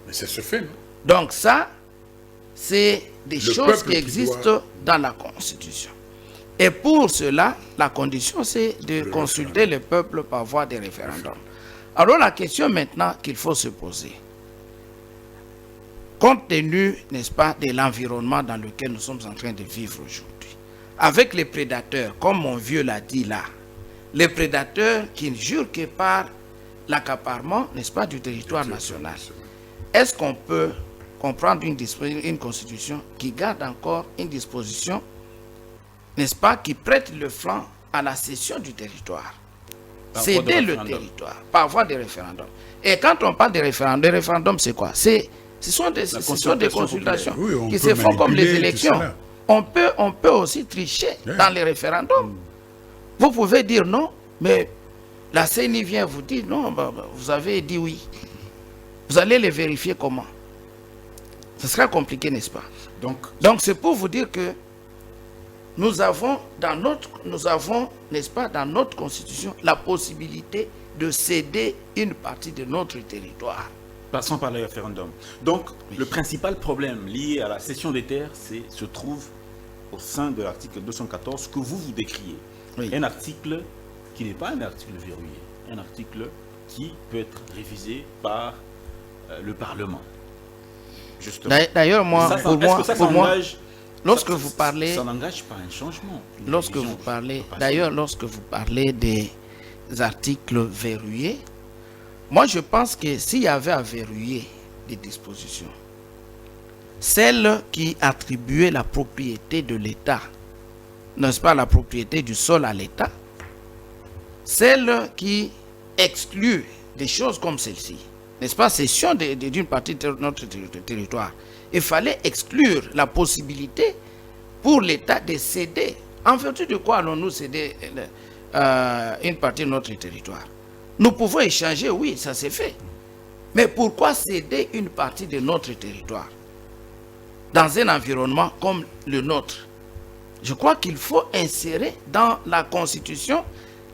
C: Mais ça se fait, non?
B: Donc ça, c'est des choses qui existent dans la Constitution. Et pour cela, la condition, c'est de consulter le peuple par voie de référendum. Alors la question maintenant qu'il faut se poser, compte tenu, n'est-ce pas, de l'environnement dans lequel nous sommes en train de vivre aujourd'hui, avec les prédateurs, comme mon vieux l'a dit là, les prédateurs qui ne jurent que par l'accaparement, n'est-ce pas, du territoire national, est-ce qu'on peut comprendre une constitution qui garde encore une disposition, n'est-ce pas, qui prête le flanc à la cession du territoire? Céder le territoire par voie de référendum. Et quand on parle de référendum, c'est quoi? Ce sont des consultations qui se font comme les élections. On peut aussi tricher dans les référendums. Vous pouvez dire non, mais la CENI vient vous dire non, vous avez dit oui. Vous allez les vérifier comment? Ce sera compliqué, n'est-ce pas? Donc c'est pour vous dire que nous avons, n'est-ce pas, dans notre constitution, la possibilité de céder une partie de notre territoire.
A: Passons par le référendum. Donc, le principal problème lié à la cession des terres se trouve au sein de l'article 214 que vous décriez. Un article qui n'est pas un article verrouillé, un article qui peut être révisé par le Parlement. Justement.
B: D'ailleurs, lorsque vous parlez,
A: ça n'engage pas un changement.
B: Lorsque vous parlez des articles verrouillés, moi je pense que s'il y avait à verrouiller des dispositions, celles qui attribuaient la propriété de l'État, n'est-ce pas, la propriété du sol à l'État, celles qui excluent des choses comme celle-ci, n'est-ce pas, cession d'une partie de notre territoire, il fallait exclure la possibilité pour l'État de céder. En vertu de quoi allons-nous céder une partie de notre territoire? Nous pouvons échanger, oui, ça s'est fait. Mais pourquoi céder une partie de notre territoire dans un environnement comme le nôtre? Je crois qu'il faut insérer dans la Constitution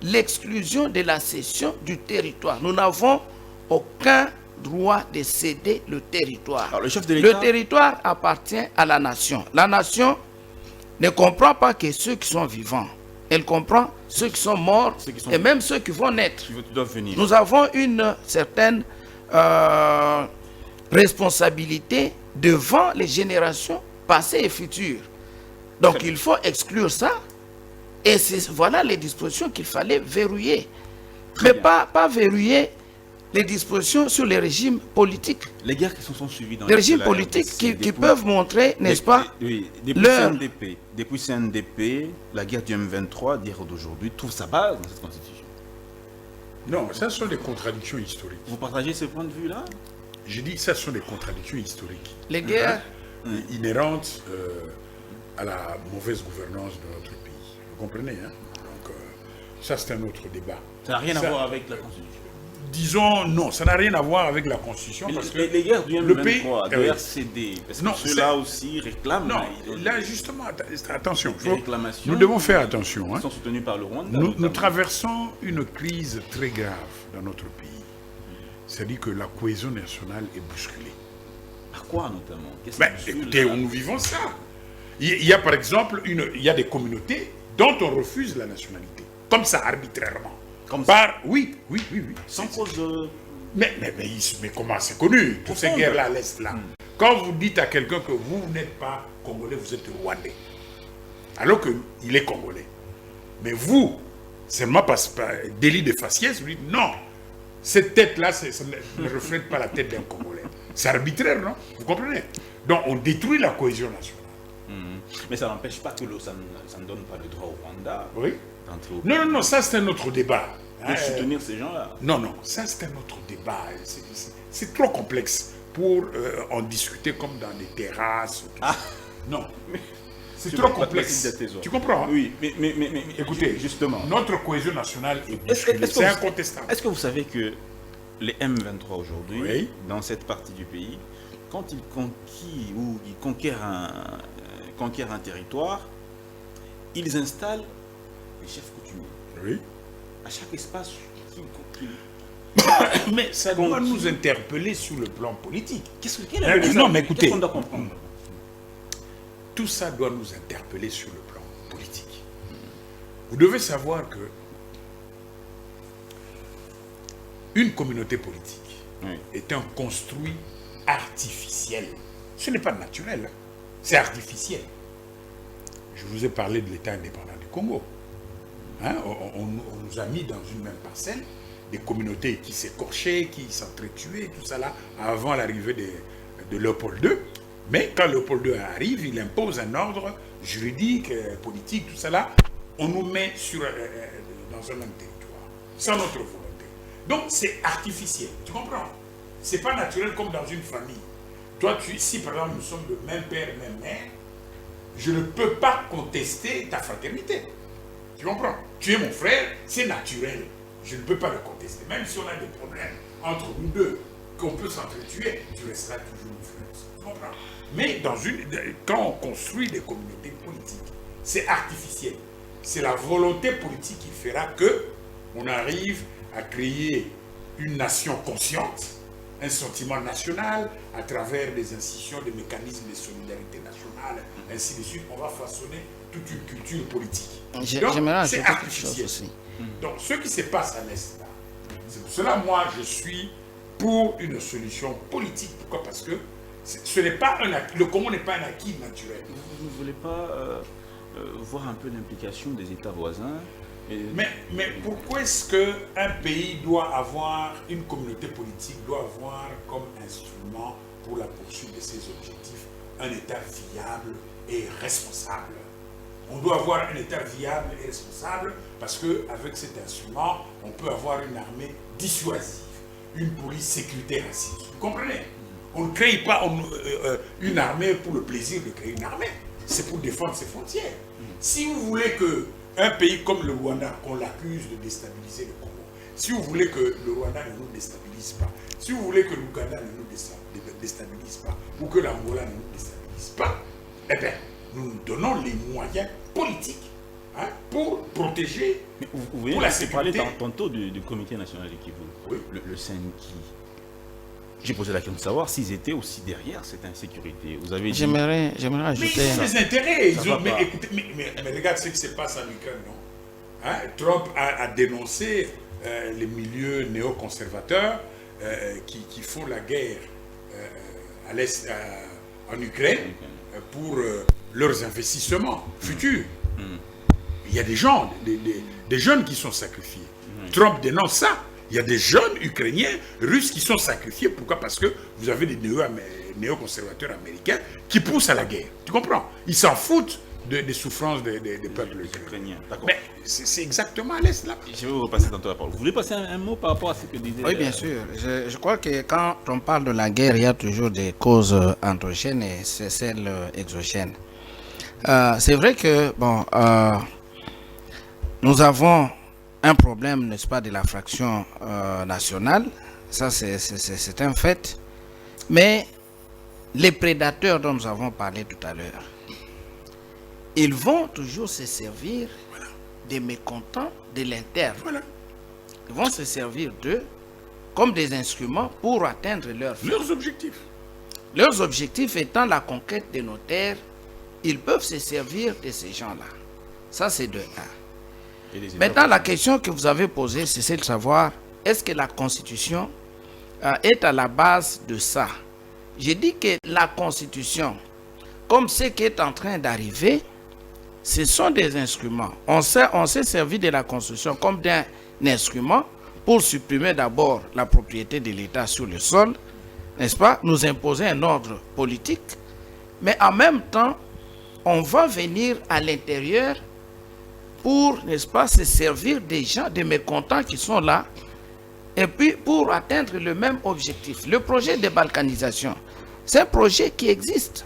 B: l'exclusion de la cession du territoire. Nous n'avons aucun droit de céder le territoire.
A: Alors, le
B: territoire appartient à la nation. La nation ne comprend pas que ceux qui sont vivants. Elle comprend ceux qui sont morts et même ceux qui vont naître. Nous avons une certaine responsabilité devant les générations passées et futures. Donc il faut exclure ça. Et voilà les dispositions qu'il fallait verrouiller. Mais pas verrouiller les dispositions sur les régimes politiques.
A: Les guerres qui se sont suivies dans
B: les régimes politiques qui peuvent montrer, n'est-ce pas,
A: depuis CNDP, la guerre du M23 d'hier d'aujourd'hui trouve sa base dans cette constitution.
C: Non, ça sont des contradictions historiques.
A: Vous partagez ce point de vue-là?
C: Je dis que ça sont des contradictions historiques.
B: Les guerres
C: inhérentes à la mauvaise gouvernance de notre pays. Vous comprenez, hein? Donc, ça c'est un autre débat.
A: Ça n'a rien à voir avec la constitution.
C: Disons non, ça n'a rien à voir avec la Constitution. Parce que
A: les guerres du M23, de RCD, parce que ceux-là aussi réclament.
C: Non, là justement, attention, nous devons faire attention.
A: Ils sont soutenus par le Rwanda.
C: Nous traversons une crise très grave dans notre pays. C'est-à-dire que la cohésion nationale est bousculée.
A: Par quoi notamment?
C: Écoutez, nous vivons ça. Il y a par exemple il y a des communautés dont on refuse la nationalité, comme ça, arbitrairement. Oui.
A: Sans cause.
C: Mais comment c'est connu? Toutes ces guerres-là à l'Est, là. Quand vous dites à quelqu'un que vous n'êtes pas congolais, vous êtes rwandais. Alors qu'il est congolais. Mais vous, seulement par délit de faciès, vous dites non. Cette tête-là, ça ne reflète pas la tête d'un Congolais. C'est arbitraire, non? Vous comprenez? Donc on détruit la cohésion nationale.
A: Mais ça n'empêche pas que ça ne donne pas le droit au Rwanda
C: Oui.
A: d'entrer au
C: Non, non, non, ça c'est un autre débat.
A: de soutenir ces gens-là.
C: Non, non, ça c'est un autre débat. C'est trop complexe pour en discuter comme dans des terrasses. Non, c'est trop complexe. Tu comprends?
A: Oui, mais
C: Écoutez,
A: justement,
C: notre cohésion nationale est bousculée. C'est incontestable.
A: Est-ce que vous savez que les M23 aujourd'hui,
C: Oui.
A: dans cette partie du pays, quand ils conquèrent ou ils conquièrent un territoire, ils installent les chefs coutumiers.
C: Oui.
A: À chaque espace qu'ils
C: Mais ça doit nous interpeller sur le plan politique.
A: quel est le message?
C: Non, mais écoutez,
A: Qu'est-ce qu'on doit comprendre?
C: tout ça doit nous interpeller sur le plan politique. Vous devez savoir que une communauté politique est un construit artificiel. Ce n'est pas naturel, hein. C'est artificiel. Je vous ai parlé de l'État indépendant du Congo. Hein, on nous a mis dans une même parcelle des communautés qui s'écorchaient, qui s'entretuaient, tout ça là, avant l'arrivée de Léopold II. Mais quand Léopold II arrive, il impose un ordre juridique, politique, tout ça là. On nous met dans un même territoire, sans notre volonté. Donc c'est artificiel, tu comprends? C'est pas naturel comme dans une famille. Toi, si par exemple nous sommes de même père, même mère, je ne peux pas contester ta fraternité. Tu comprends? Tu es mon frère, c'est naturel. Je ne peux pas le contester. Même si on a des problèmes entre nous deux, qu'on peut s'entretuer, tu resteras toujours mon frère. Tu comprends? Mais quand on construit des communautés politiques, c'est artificiel. C'est la volonté politique qui fera que on arrive à créer une nation consciente, un sentiment national, à travers des institutions, des mécanismes de solidarité nationale, ainsi de suite. On va façonner toute une culture politique. Donc, c'est artificiel. Donc, ce qui se passe à l'Est, là, c'est pour cela, moi, je suis pour une solution politique. Pourquoi? Parce que le Congo n'est pas un acquis naturel.
A: Vous ne voulez pas voir un peu l'implication des États voisins?
C: Mais pourquoi est-ce qu'un pays doit avoir, une communauté politique doit avoir comme instrument pour la poursuite de ses objectifs un État viable et responsable? On doit avoir un État viable et responsable parce qu'avec cet instrument, on peut avoir une armée dissuasive, une police sécuritaire assise. Vous comprenez? On ne crée pas une armée pour le plaisir de créer une armée. C'est pour défendre ses frontières. Si vous voulez qu'un pays comme le Rwanda, qu'on l'accuse de déstabiliser le Congo, si vous voulez que le Rwanda ne nous déstabilise pas, si vous voulez que l'Ouganda ne nous déstabilise pas, ou que l'Angola ne nous déstabilise pas, eh bien, nous nous donnons les moyens politiques pour protéger, pour la sécurité.
A: Vous parlez tantôt du Comité national du Kivu,
C: oui.
A: le CNKI. J'ai posé la question de savoir s'ils étaient aussi derrière cette insécurité. Vous avez dit...
B: J'aimerais ajouter...
C: Mais ils ont des intérêts. Mais écoutez, mais regarde ce qui se passe en Ukraine, non? Trump a dénoncé les milieux néoconservateurs qui font la guerre à l'Est, en Ukraine pour leurs investissements futurs. Il y a des gens, des jeunes qui sont sacrifiés. Trump dénonce ça. Il y a des jeunes Ukrainiens, Russes qui sont sacrifiés. Pourquoi? Parce que vous avez des néoconservateurs américains qui poussent à la guerre. Tu comprends? Ils s'en foutent des souffrances des peuples ukrainiens.
A: Mais
C: c'est exactement à l'Est là.
A: Je vais vous repasser tantôt la parole. Vous voulez passer un mot par rapport à ce que disait...
B: Oui, bien sûr. Je crois que quand on parle de la guerre, il y a toujours des causes endogènes et c'est celles exogènes. C'est vrai que, nous avons un problème, n'est-ce pas, de la fraction nationale. Ça, c'est un fait. Mais les prédateurs dont nous avons parlé tout à l'heure, ils vont toujours se servir des mécontents de l'interne.
C: Voilà.
B: Ils vont se servir d'eux comme des instruments pour atteindre
C: leurs objectifs.
B: Leurs objectifs étant la conquête de nos terres, ils peuvent se servir de ces gens-là. Ça, c'est de 1. Maintenant, la question que vous avez posée, c'est celle de savoir, est-ce que la Constitution est à la base de ça? J'ai dit que la Constitution, comme ce qui est en train d'arriver, ce sont des instruments. On s'est servi de la Constitution comme d'un instrument pour supprimer d'abord la propriété de l'État sur le sol, n'est-ce pas, nous imposer un ordre politique, mais en même temps, on va venir à l'intérieur pour, n'est-ce pas, se servir des gens, des mécontents qui sont là, et puis pour atteindre le même objectif. Le projet de balkanisation, c'est un projet qui existe.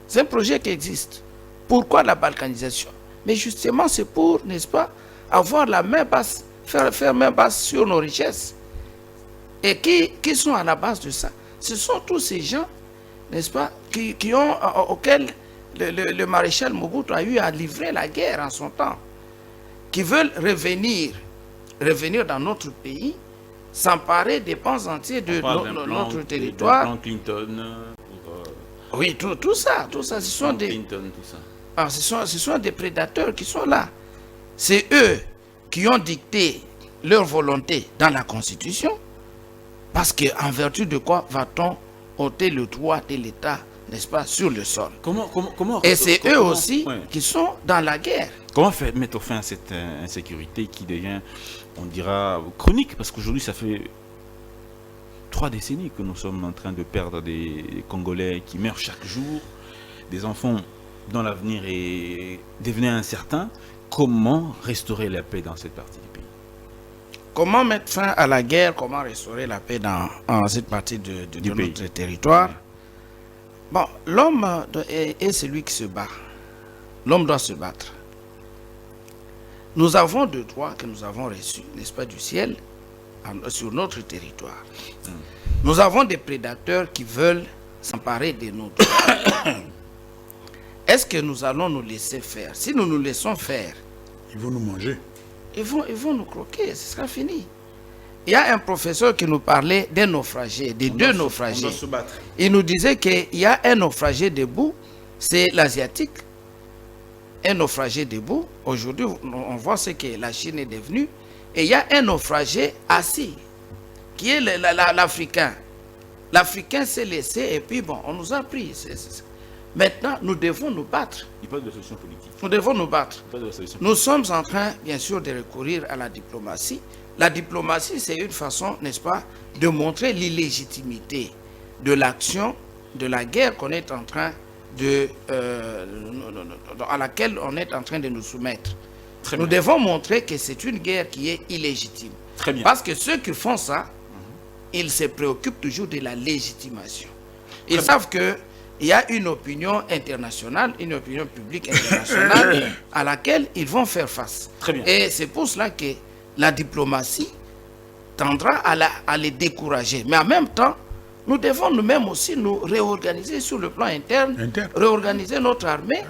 B: C'est un projet qui existe. Pourquoi la balkanisation? Mais justement, c'est pour, n'est-ce pas, avoir la main basse, faire main basse sur nos richesses. Et qui sont à la base de ça? Ce sont tous ces gens, n'est-ce pas, auxquels le maréchal Mobutu a eu à livrer la guerre en son temps, qui veulent revenir dans notre pays, s'emparer des pans entiers de notre territoire.
A: Plan Clinton,
B: oui, tout ça, ce sont des...
A: Clinton, tout ça.
B: Alors, ce sont des prédateurs qui sont là. C'est eux qui ont dicté leur volonté dans la Constitution, parce qu'en vertu de quoi va-t-on ôter le droit de l'État, n'est-ce pas, sur le sol? Et c'est eux aussi qui sont dans la guerre.
A: Comment mettre fin à cette insécurité qui devient, on dira, chronique? Parce qu'aujourd'hui, ça fait 3 décennies que nous sommes en train de perdre des Congolais qui meurent chaque jour, des enfants dont l'avenir est devenu incertain. Comment restaurer la paix dans cette partie du pays?
B: Comment mettre fin à la guerre? Comment restaurer la paix dans cette partie de notre territoire? Bon, l'homme est celui qui se bat. L'homme doit se battre. Nous avons deux droits que nous avons reçus, n'est-ce pas, du ciel, sur notre territoire. Nous avons des prédateurs qui veulent s'emparer de nos droits. Est-ce que nous allons nous laisser faire? Si nous nous laissons faire,
C: ils vont nous manger.
B: Ils vont nous croquer, ce sera fini. Il y a un professeur qui nous parlait des naufragés, des deux naufragés.
A: On doit se battre.
B: Il nous disait qu'il y a un naufragé debout, c'est l'asiatique. Un naufragé debout. Aujourd'hui, on voit ce que la Chine est devenue. Et il y a un naufragé assis, qui est l'Africain. L'Africain s'est laissé et puis bon, on nous a pris. Maintenant, nous devons nous battre.
A: Il n'y a pas de solution politique.
B: Nous devons nous battre.
A: Il n'y a pas de solution
B: Nous sommes en train, bien sûr, de recourir à la diplomatie. La diplomatie, c'est une façon, n'est-ce pas, de montrer l'illégitimité de l'action, de la guerre qu'on est en train à laquelle on est en train de nous soumettre. Nous devons montrer que c'est une guerre qui est illégitime.
A: Très bien.
B: Parce que ceux qui font ça, ils se préoccupent toujours de la légitimation. Ils savent que il y a une opinion internationale, une opinion publique internationale à laquelle ils vont faire face.
A: Très bien.
B: Et c'est pour cela que la diplomatie tendra à les décourager. Mais en même temps, nous devons nous-mêmes aussi nous réorganiser sur le plan interne, réorganiser notre armée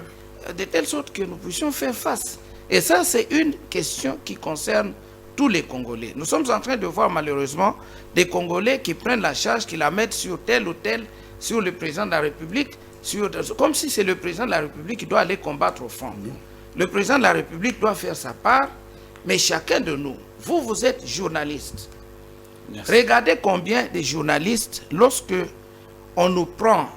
B: de telle sorte que nous puissions faire face. Et ça, c'est une question qui concerne tous les Congolais. Nous sommes en train de voir malheureusement des Congolais qui prennent la charge, qui la mettent sur tel ou tel, sur le président de la République, comme si c'est le président de la République qui doit aller combattre au front. Le président de la République doit faire sa part, mais chacun de nous, vous êtes journaliste. Merci. Regardez combien de journalistes, lorsque on nous prend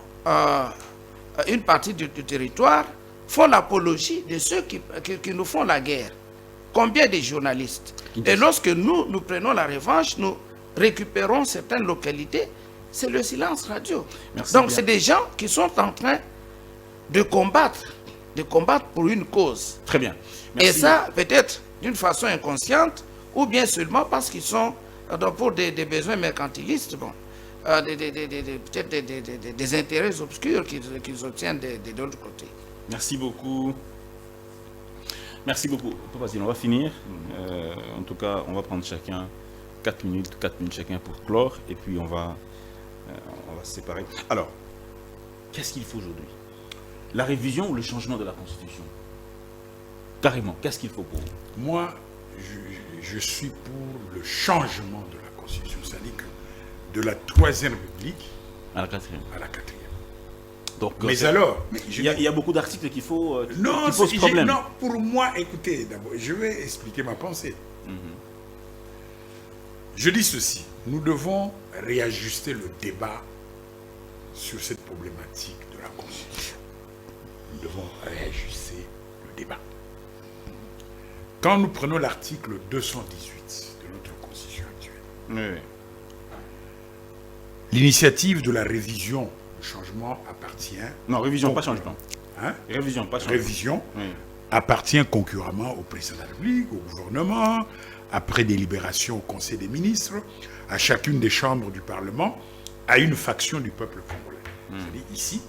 B: une partie du territoire, font l'apologie de ceux qui nous font la guerre. Combien de journalistes? Et lorsque nous prenons la revanche, nous récupérons certaines localités, c'est le silence radio.
A: Merci.
B: Donc c'est des gens qui sont en train de combattre pour une cause.
A: Très bien. Merci.
B: Et ça, peut-être d'une façon inconsciente, ou bien seulement parce qu'ils sont pour des besoins mercantilistes, bon, peut-être des intérêts obscurs qu'ils obtiennent de l'autre côté.
A: Merci beaucoup. Merci beaucoup. On va finir. En tout cas, on va prendre chacun 4 minutes chacun pour clore, et puis on va se séparer. Alors, qu'est-ce qu'il faut aujourd'hui? La révision ou le changement de la Constitution? Carrément, qu'est-ce qu'il faut pour vous?
C: Moi, je suis pour le changement de la Constitution, c'est-à-dire que de la 3e République
A: à la 4e. Donc,
C: mais alors,
A: il y a beaucoup d'articles qu'il faut
C: non,
A: qui posent problème.
C: Non, pour moi, écoutez, d'abord, je vais expliquer ma pensée. Je dis ceci, nous devons réajuster le débat sur cette problématique de la Constitution. Nous devons réajuster le débat. Quand nous prenons l'article 218 de notre Constitution,
A: Oui.
C: L'initiative de la révision du changement appartient...
A: Non, révision, pas changement.
C: Hein?
A: Révision, pas changement.
C: Révision
A: Oui.
C: appartient concurremment au président de la République, au gouvernement, après délibération au Conseil des ministres, à chacune des chambres du Parlement, à une faction du peuple congolais. C'est-à-dire ici,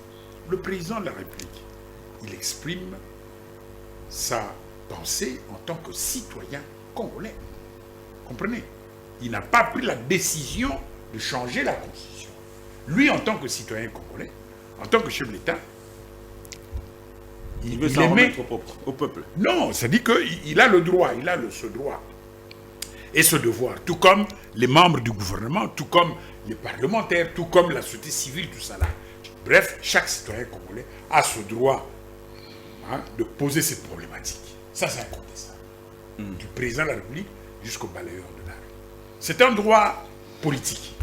C: le président de la République, il exprime sa pensée en tant que citoyen congolais. Comprenez? Il n'a pas pris la décision de changer la Constitution. Lui, en tant que citoyen congolais, en tant que chef de l'État,
A: Il veut s'en remettre au peuple.
C: Non, c'est-à-dire qu'il a le droit, il a ce droit et ce devoir, tout comme les membres du gouvernement, tout comme les parlementaires, tout comme la société civile, tout ça là. Bref, chaque citoyen congolais a ce droit de poser cette problématique. Ça, c'est incontestable. Du président de la République jusqu'au balayeur de la rue. C'est un droit politique.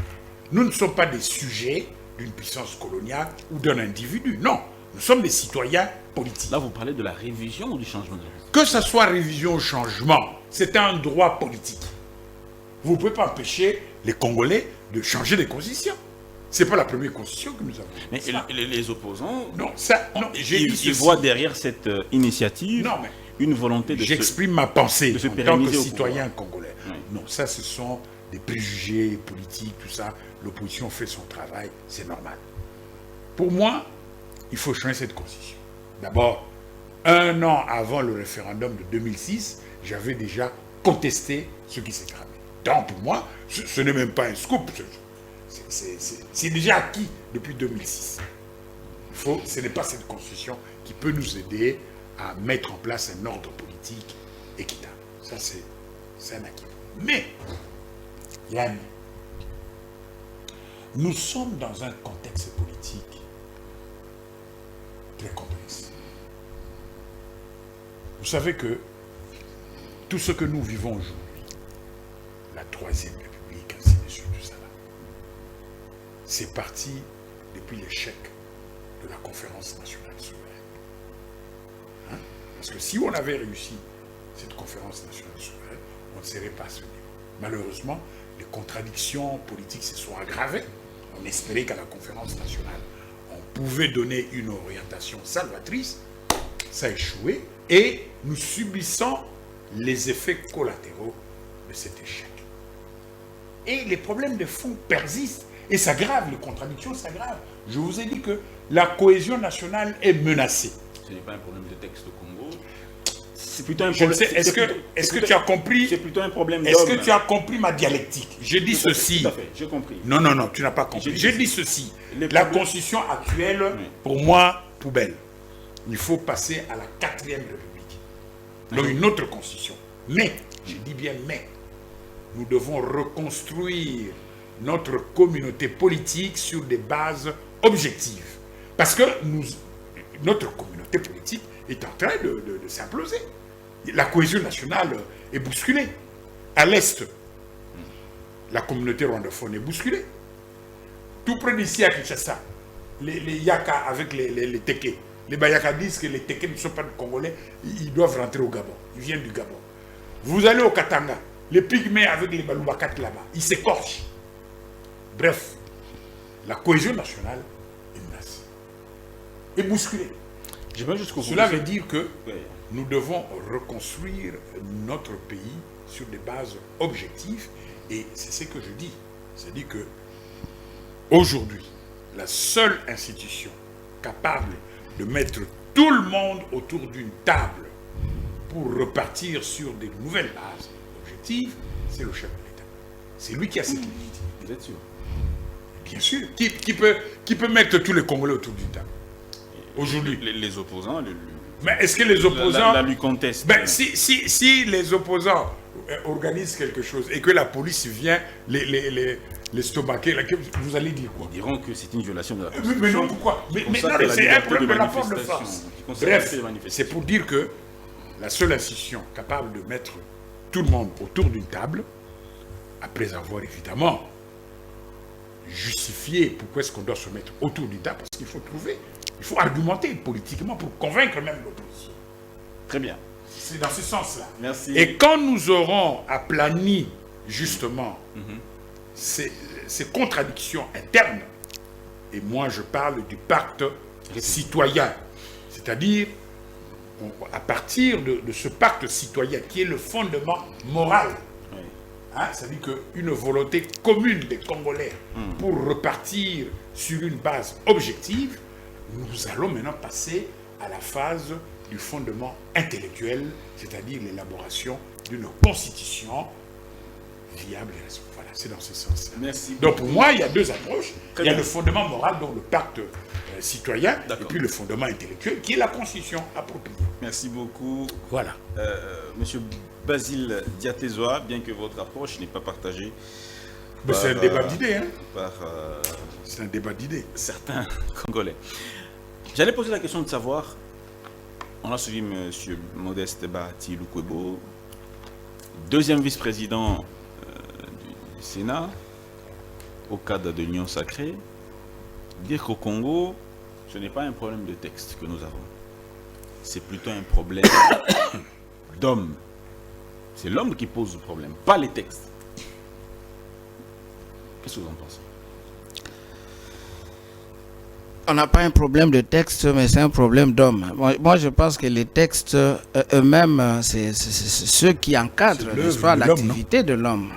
C: Nous ne sommes pas des sujets d'une puissance coloniale ou d'un individu. Non, nous sommes des citoyens politiques.
A: Là, vous parlez de la révision ou du changement de la...
C: Que ce soit révision ou changement, c'est un droit politique. Vous ne pouvez pas empêcher les Congolais de changer de constitution. Ce n'est pas la première constitution que nous avons.
A: Mais les opposants,
C: non, ça, non,
A: ils voient derrière cette initiative
C: non, mais
A: une volonté de
C: j'exprime ma pensée
A: de se
C: en tant que
A: pérenniser au
C: citoyen
A: pouvoir.
C: congolais.
A: Oui.
C: Non, ça, ce sont des préjugés politiques, tout ça. L'opposition fait son travail, c'est normal. Pour moi, il faut changer cette constitution. D'abord, 1 an avant le référendum de 2006, j'avais déjà contesté ce qui s'est cramé. Donc, pour moi, ce n'est même pas un scoop. C'est déjà acquis depuis 2006. Ce n'est pas cette constitution qui peut nous aider à mettre en place un ordre politique équitable. Ça, c'est un acquis. Mais, il y a un mais. Nous sommes dans un contexte politique très complexe. Vous savez que tout ce que nous vivons aujourd'hui, la Troisième République, ainsi de suite, tout ça là, c'est parti depuis l'échec de la conférence nationale souveraine. Hein? Parce que si on avait réussi cette conférence nationale souveraine, on ne serait pas à ce niveau. Malheureusement, les contradictions politiques se sont aggravées. On espérait qu'à la conférence nationale, on pouvait donner une orientation salvatrice. Ça a échoué et nous subissons les effets collatéraux de cet échec. Et les problèmes de fond persistent et s'aggravent, les contradictions s'aggravent. Je vous ai dit que la cohésion nationale est menacée.
A: Ce n'est pas un problème de texte au Congo. C'est plutôt un
C: Je ne
A: problème.
C: sais, est-ce que tu as compris?
A: C'est plutôt un problème
C: Est-ce
A: d'homme.
C: que tu as compris ma dialectique? J'ai dit ceci.
A: Tout à fait, j'ai compris.
C: Non, non, non, tu n'as pas compris. J'ai dit ceci. La constitution actuelle, pour moi, poubelle. Il faut passer à la 4e République. Donc une autre constitution. Mais, je dis bien mais, nous devons reconstruire notre communauté politique sur des bases objectives. Parce que notre communauté politique est en train de s'imploser. La cohésion nationale est bousculée. À l'Est, la communauté rwandophone est bousculée. Tout près d'ici à Kinshasa, les Yaka avec les Teke. Les Bayaka disent que les Teke ne sont pas Congolais, ils doivent rentrer au Gabon. Ils viennent du Gabon. Vous allez au Katanga, les Pygmées avec les Baloubakat là-bas, ils s'écorchent. Bref, la cohésion nationale est menacée. Et bousculée. Cela veut dire que nous devons reconstruire notre pays sur des bases objectives. Et c'est ce que je dis. C'est-à-dire que aujourd'hui, la seule institution capable de mettre tout le monde autour d'une table pour repartir sur des nouvelles bases objectives, c'est le chef de l'État. C'est lui qui a cette légitimité.
A: Vous êtes sûr?
C: Bien sûr. Qui peut mettre tous les Congolais autour d'une table aujourd'hui?
A: Les opposants,
C: Mais est-ce que les opposants...
A: la lui contestent.
C: Ben, si les opposants organisent quelque chose et que la police vient les stomaquer, vous allez dire quoi?
A: Ils diront que c'est une violation de la Constitution.
C: Mais non, pourquoi? Mais non, c'est un problème de la force de force. Bref, c'est pour dire que la seule institution capable de mettre tout le monde autour d'une table, après avoir évidemment justifié pourquoi est-ce qu'on doit se mettre autour d'une table, parce qu'il faut trouver, il faut argumenter politiquement pour convaincre même l'opposition.
A: Très bien.
C: C'est dans ce sens-là.
A: Merci.
C: Et quand nous aurons aplani justement ces contradictions internes. Et moi, je parle du pacte citoyen. C'est-à-dire, à partir de ce pacte citoyen, qui est le fondement moral, hein, c'est-à-dire qu'une volonté commune des Congolais pour repartir sur une base objective, nous allons maintenant passer à la phase du fondement intellectuel, c'est-à-dire l'élaboration d'une constitution viable. Voilà, c'est dans ce sens.
A: Merci.
C: Donc pour moi, il y a deux approches. Il y a le fondement moral, donc le pacte citoyen, et puis le fondement intellectuel, qui est la constitution appropriée.
A: Merci beaucoup.
C: Voilà.
A: Monsieur Basile Diatezoa, bien que votre approche n'est pas partagée.
C: C'est un débat d'idées. Hein.
A: C'est
C: un débat d'idées.
A: Certains Congolais. J'allais poser la question de savoir, on a suivi M. Modeste Bahati Lukwebo, deuxième vice-président du Sénat, au cadre de l'Union sacrée, dire qu'au Congo, ce n'est pas un problème de texte que nous avons. C'est plutôt un problème d'homme. C'est l'homme qui pose le problème, pas les textes. Qu'est-ce que vous en pensez?
B: On n'a pas un problème de texte, mais c'est un problème d'homme. Moi, je pense que les textes eux-mêmes, c'est ceux qui encadrent, n'est-ce pas, l'activité de l'homme.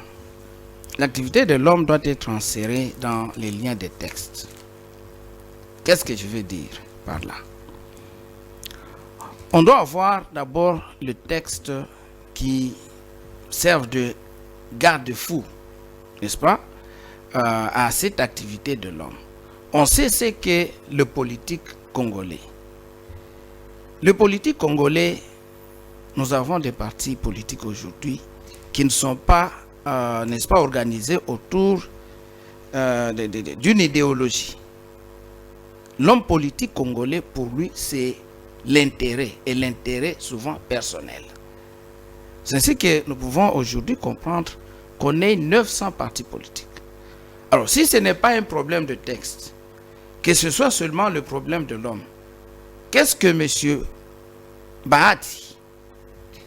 B: L'activité de l'homme doit être insérée dans les liens des textes. Qu'est-ce que je veux dire par là? On doit avoir d'abord le texte qui serve de garde-fou, n'est-ce pas, à cette activité de l'homme. On sait ce qu'est le politique congolais. Le politique congolais, nous avons des partis politiques aujourd'hui qui ne sont pas, n'est-ce pas, organisés autour d'une idéologie. L'homme politique congolais, pour lui, c'est l'intérêt, et l'intérêt souvent personnel. C'est ainsi que nous pouvons aujourd'hui comprendre qu'on ait 900 partis politiques. Alors, si ce n'est pas un problème de texte, que ce soit seulement le problème de l'homme, qu'est-ce que M. Bahati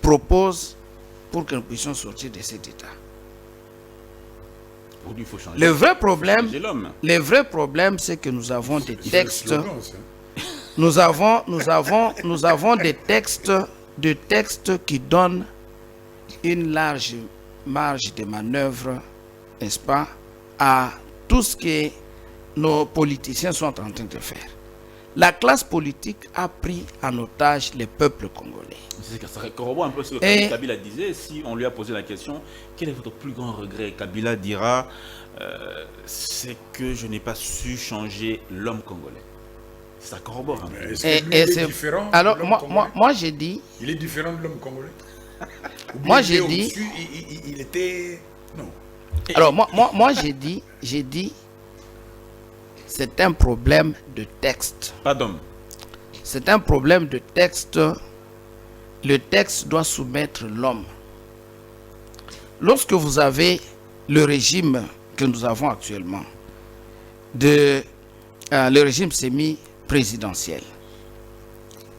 B: propose pour que nous puissions sortir de cet état?
A: Il faut changer.
B: Le vrai problème, c'est que nous avons des textes. Nous avons des textes qui donnent une large marge de manœuvre, n'est-ce pas, à tout ce que nos politiciens sont en train de faire. La classe politique a pris en otage les peuples congolais.
A: Ça corrobore un peu ce que Kabila disait. Si on lui a posé la question, quel est votre plus grand regret? Kabila dira, c'est que je n'ai pas su changer l'homme congolais. Ça corrobore un peu.
C: Est-ce différent?
B: Alors, moi j'ai dit...
C: Il est différent de l'homme congolais?
B: Moi j'ai dit...
C: Il était... Non.
B: Alors, moi j'ai dit... C'est un problème de texte.
A: Pas d'homme.
B: C'est un problème de texte. Le texte doit soumettre l'homme. Lorsque vous avez le régime que nous avons actuellement, le régime semi-présidentiel,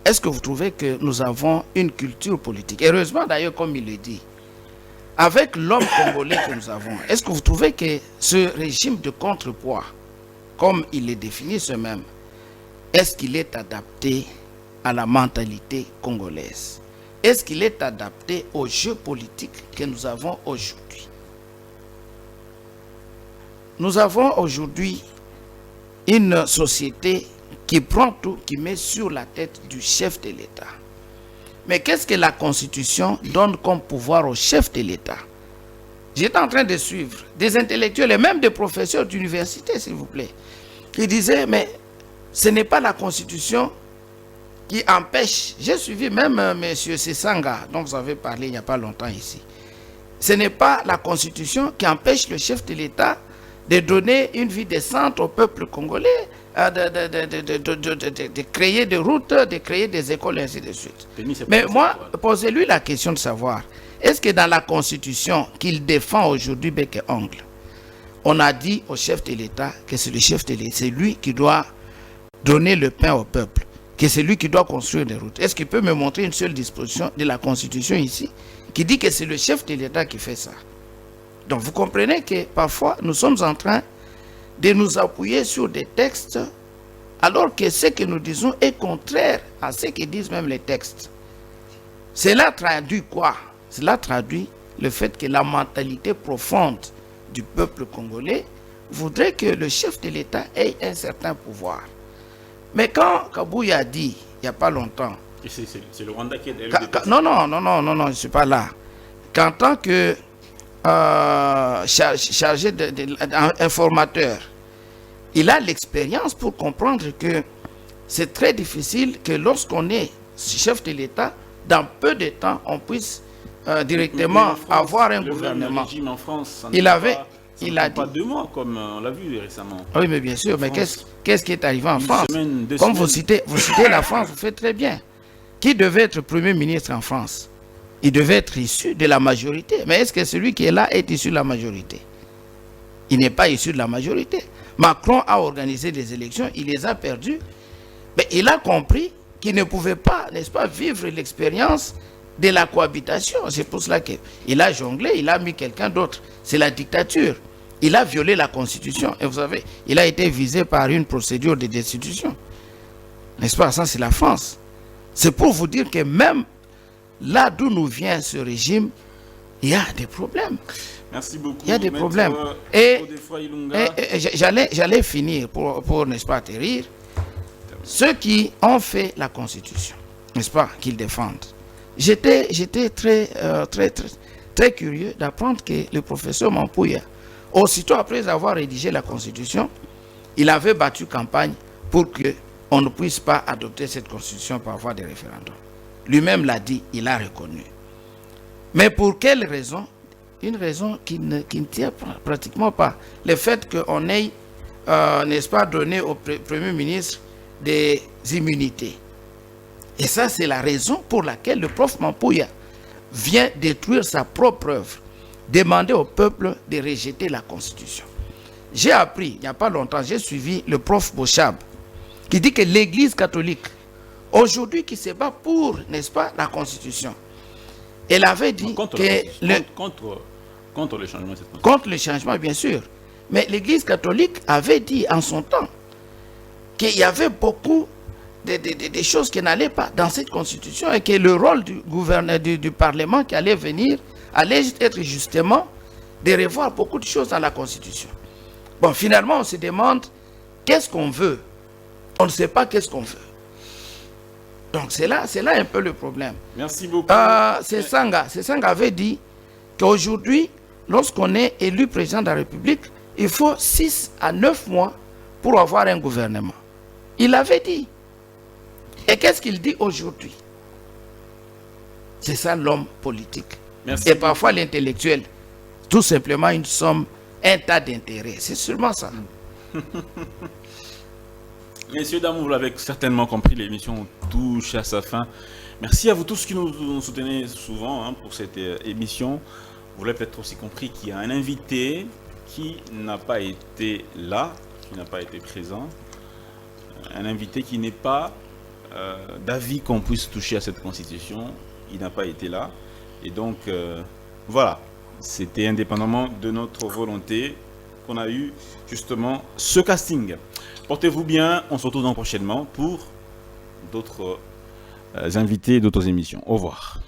B: est-ce que vous trouvez que nous avons une culture politique? Heureusement d'ailleurs, comme il le dit, avec l'homme congolais que nous avons, est-ce que vous trouvez que ce régime de contrepoids, comme il est défini ce même, est-ce qu'il est adapté à la mentalité congolaise? Est-ce qu'il est adapté au jeu politique que nous avons aujourd'hui? Nous avons aujourd'hui une société qui prend tout, qui met sur la tête du chef de l'État. Mais qu'est-ce que la Constitution donne comme pouvoir au chef de l'État? J'étais en train de suivre des intellectuels et même des professeurs d'université, s'il vous plaît, qui disaient, mais ce n'est pas la Constitution qui empêche. J'ai suivi même M. Sessanga, dont vous avez parlé il n'y a pas longtemps ici. Ce n'est pas la Constitution qui empêche le chef de l'État de donner une vie décente au peuple congolais, de créer des routes, de créer des écoles, et ainsi de suite. Mais moi, posez-lui la question de savoir, est-ce que dans la Constitution qu'il défend aujourd'hui bec et ongle, on a dit au chef de l'État que c'est le chef de l'État, c'est lui qui doit donner le pain au peuple, que c'est lui qui doit construire des routes? Est-ce qu'il peut me montrer une seule disposition de la Constitution ici qui dit que c'est le chef de l'État qui fait ça? Donc vous comprenez que parfois nous sommes en train de nous appuyer sur des textes alors que ce que nous disons est contraire à ce que disent même les textes. Cela traduit quoi? Cela traduit le fait que la mentalité profonde du peuple congolais voudrait que le chef de l'État ait un certain pouvoir. Mais quand Kabouya a dit, il n'y a pas longtemps...
A: C'est le Rwanda qui est...
B: Non, je ne suis pas là. Qu'en tant que chargé d'informateur, il a l'expérience pour comprendre que c'est très difficile que lorsqu'on est chef de l'État, dans peu de temps, on puisse directement avoir un gouvernement.
A: En France,
B: il a
A: pas
B: dit
A: 2 mois, comme on l'a vu récemment.
B: Oui, mais bien sûr, mais qu'est-ce qui est arrivé en France? Comme vous citez la France, vous faites très bien. Qui devait être Premier ministre en France? Il devait être issu de la majorité. Mais est-ce que celui qui est là est issu de la majorité? Il n'est pas issu de la majorité. Macron a organisé des élections, il les a perdues. Mais il a compris qu'il ne pouvait pas, n'est-ce pas, vivre l'expérience de la cohabitation. C'est pour cela qu'il a jonglé, il a mis quelqu'un d'autre. C'est la dictature. Il a violé la Constitution. Et vous savez, il a été visé par une procédure de destitution. N'est-ce pas? Ça, c'est la France. C'est pour vous dire que même là d'où nous vient ce régime, il y a des problèmes.
A: Merci beaucoup.
B: Il y a des problèmes. Et j'allais finir pour n'est-ce pas, atterrir. Ceux qui ont fait la Constitution, n'est-ce pas, qu'ils défendent. J'étais très curieux d'apprendre que le professeur Mampouya, aussitôt après avoir rédigé la Constitution, il avait battu campagne pour qu'on ne puisse pas adopter cette Constitution par voie de référendum. Lui-même l'a dit, il a reconnu. Mais pour quelle raison? Une raison qui ne tient pratiquement pas. Le fait qu'on ait, n'est-ce pas, donné au Premier ministre des immunités. Et ça, c'est la raison pour laquelle le prof Mampouya vient détruire sa propre œuvre, demander au peuple de rejeter la Constitution. J'ai appris, il n'y a pas longtemps, j'ai suivi le prof Bochab, qui dit que l'Église catholique, aujourd'hui qui se bat pour, n'est-ce pas, la Constitution, elle avait dit
A: contre le changement.
B: Contre le changement, bien sûr. Mais l'Église catholique avait dit en son temps qu'il y avait beaucoup de choses qui n'allaient pas dans cette Constitution et que le rôle du gouverneur, du Parlement qui allait venir allait être justement de revoir beaucoup de choses dans la Constitution. Bon, finalement, on se demande qu'est-ce qu'on veut. On ne sait pas qu'est-ce qu'on veut. Donc c'est là un peu le problème.
A: Merci beaucoup.
B: Sesanga avait dit qu'aujourd'hui, lorsqu'on est élu président de la République, il faut 6 à 9 mois pour avoir un gouvernement. Il l'avait dit. Et qu'est-ce qu'il dit aujourd'hui? C'est ça l'homme politique.
A: Merci.
B: Et parfois l'intellectuel, tout simplement une somme, un tas d'intérêts. C'est sûrement ça.
A: Messieurs, dames, vous l'avez certainement compris, l'émission touche à sa fin. Merci à vous tous qui nous soutenez souvent pour cette émission. Vous l'avez peut-être aussi compris qu'il y a un invité qui n'a pas été là, qui n'a pas été présent. Un invité qui n'est pas d'avis qu'on puisse toucher à cette constitution. Il n'a pas été là. Et donc, voilà, c'était indépendamment de notre volonté qu'on a eu justement ce casting. Portez-vous bien, on se retrouve donc prochainement pour d'autres invités, d'autres émissions. Au revoir.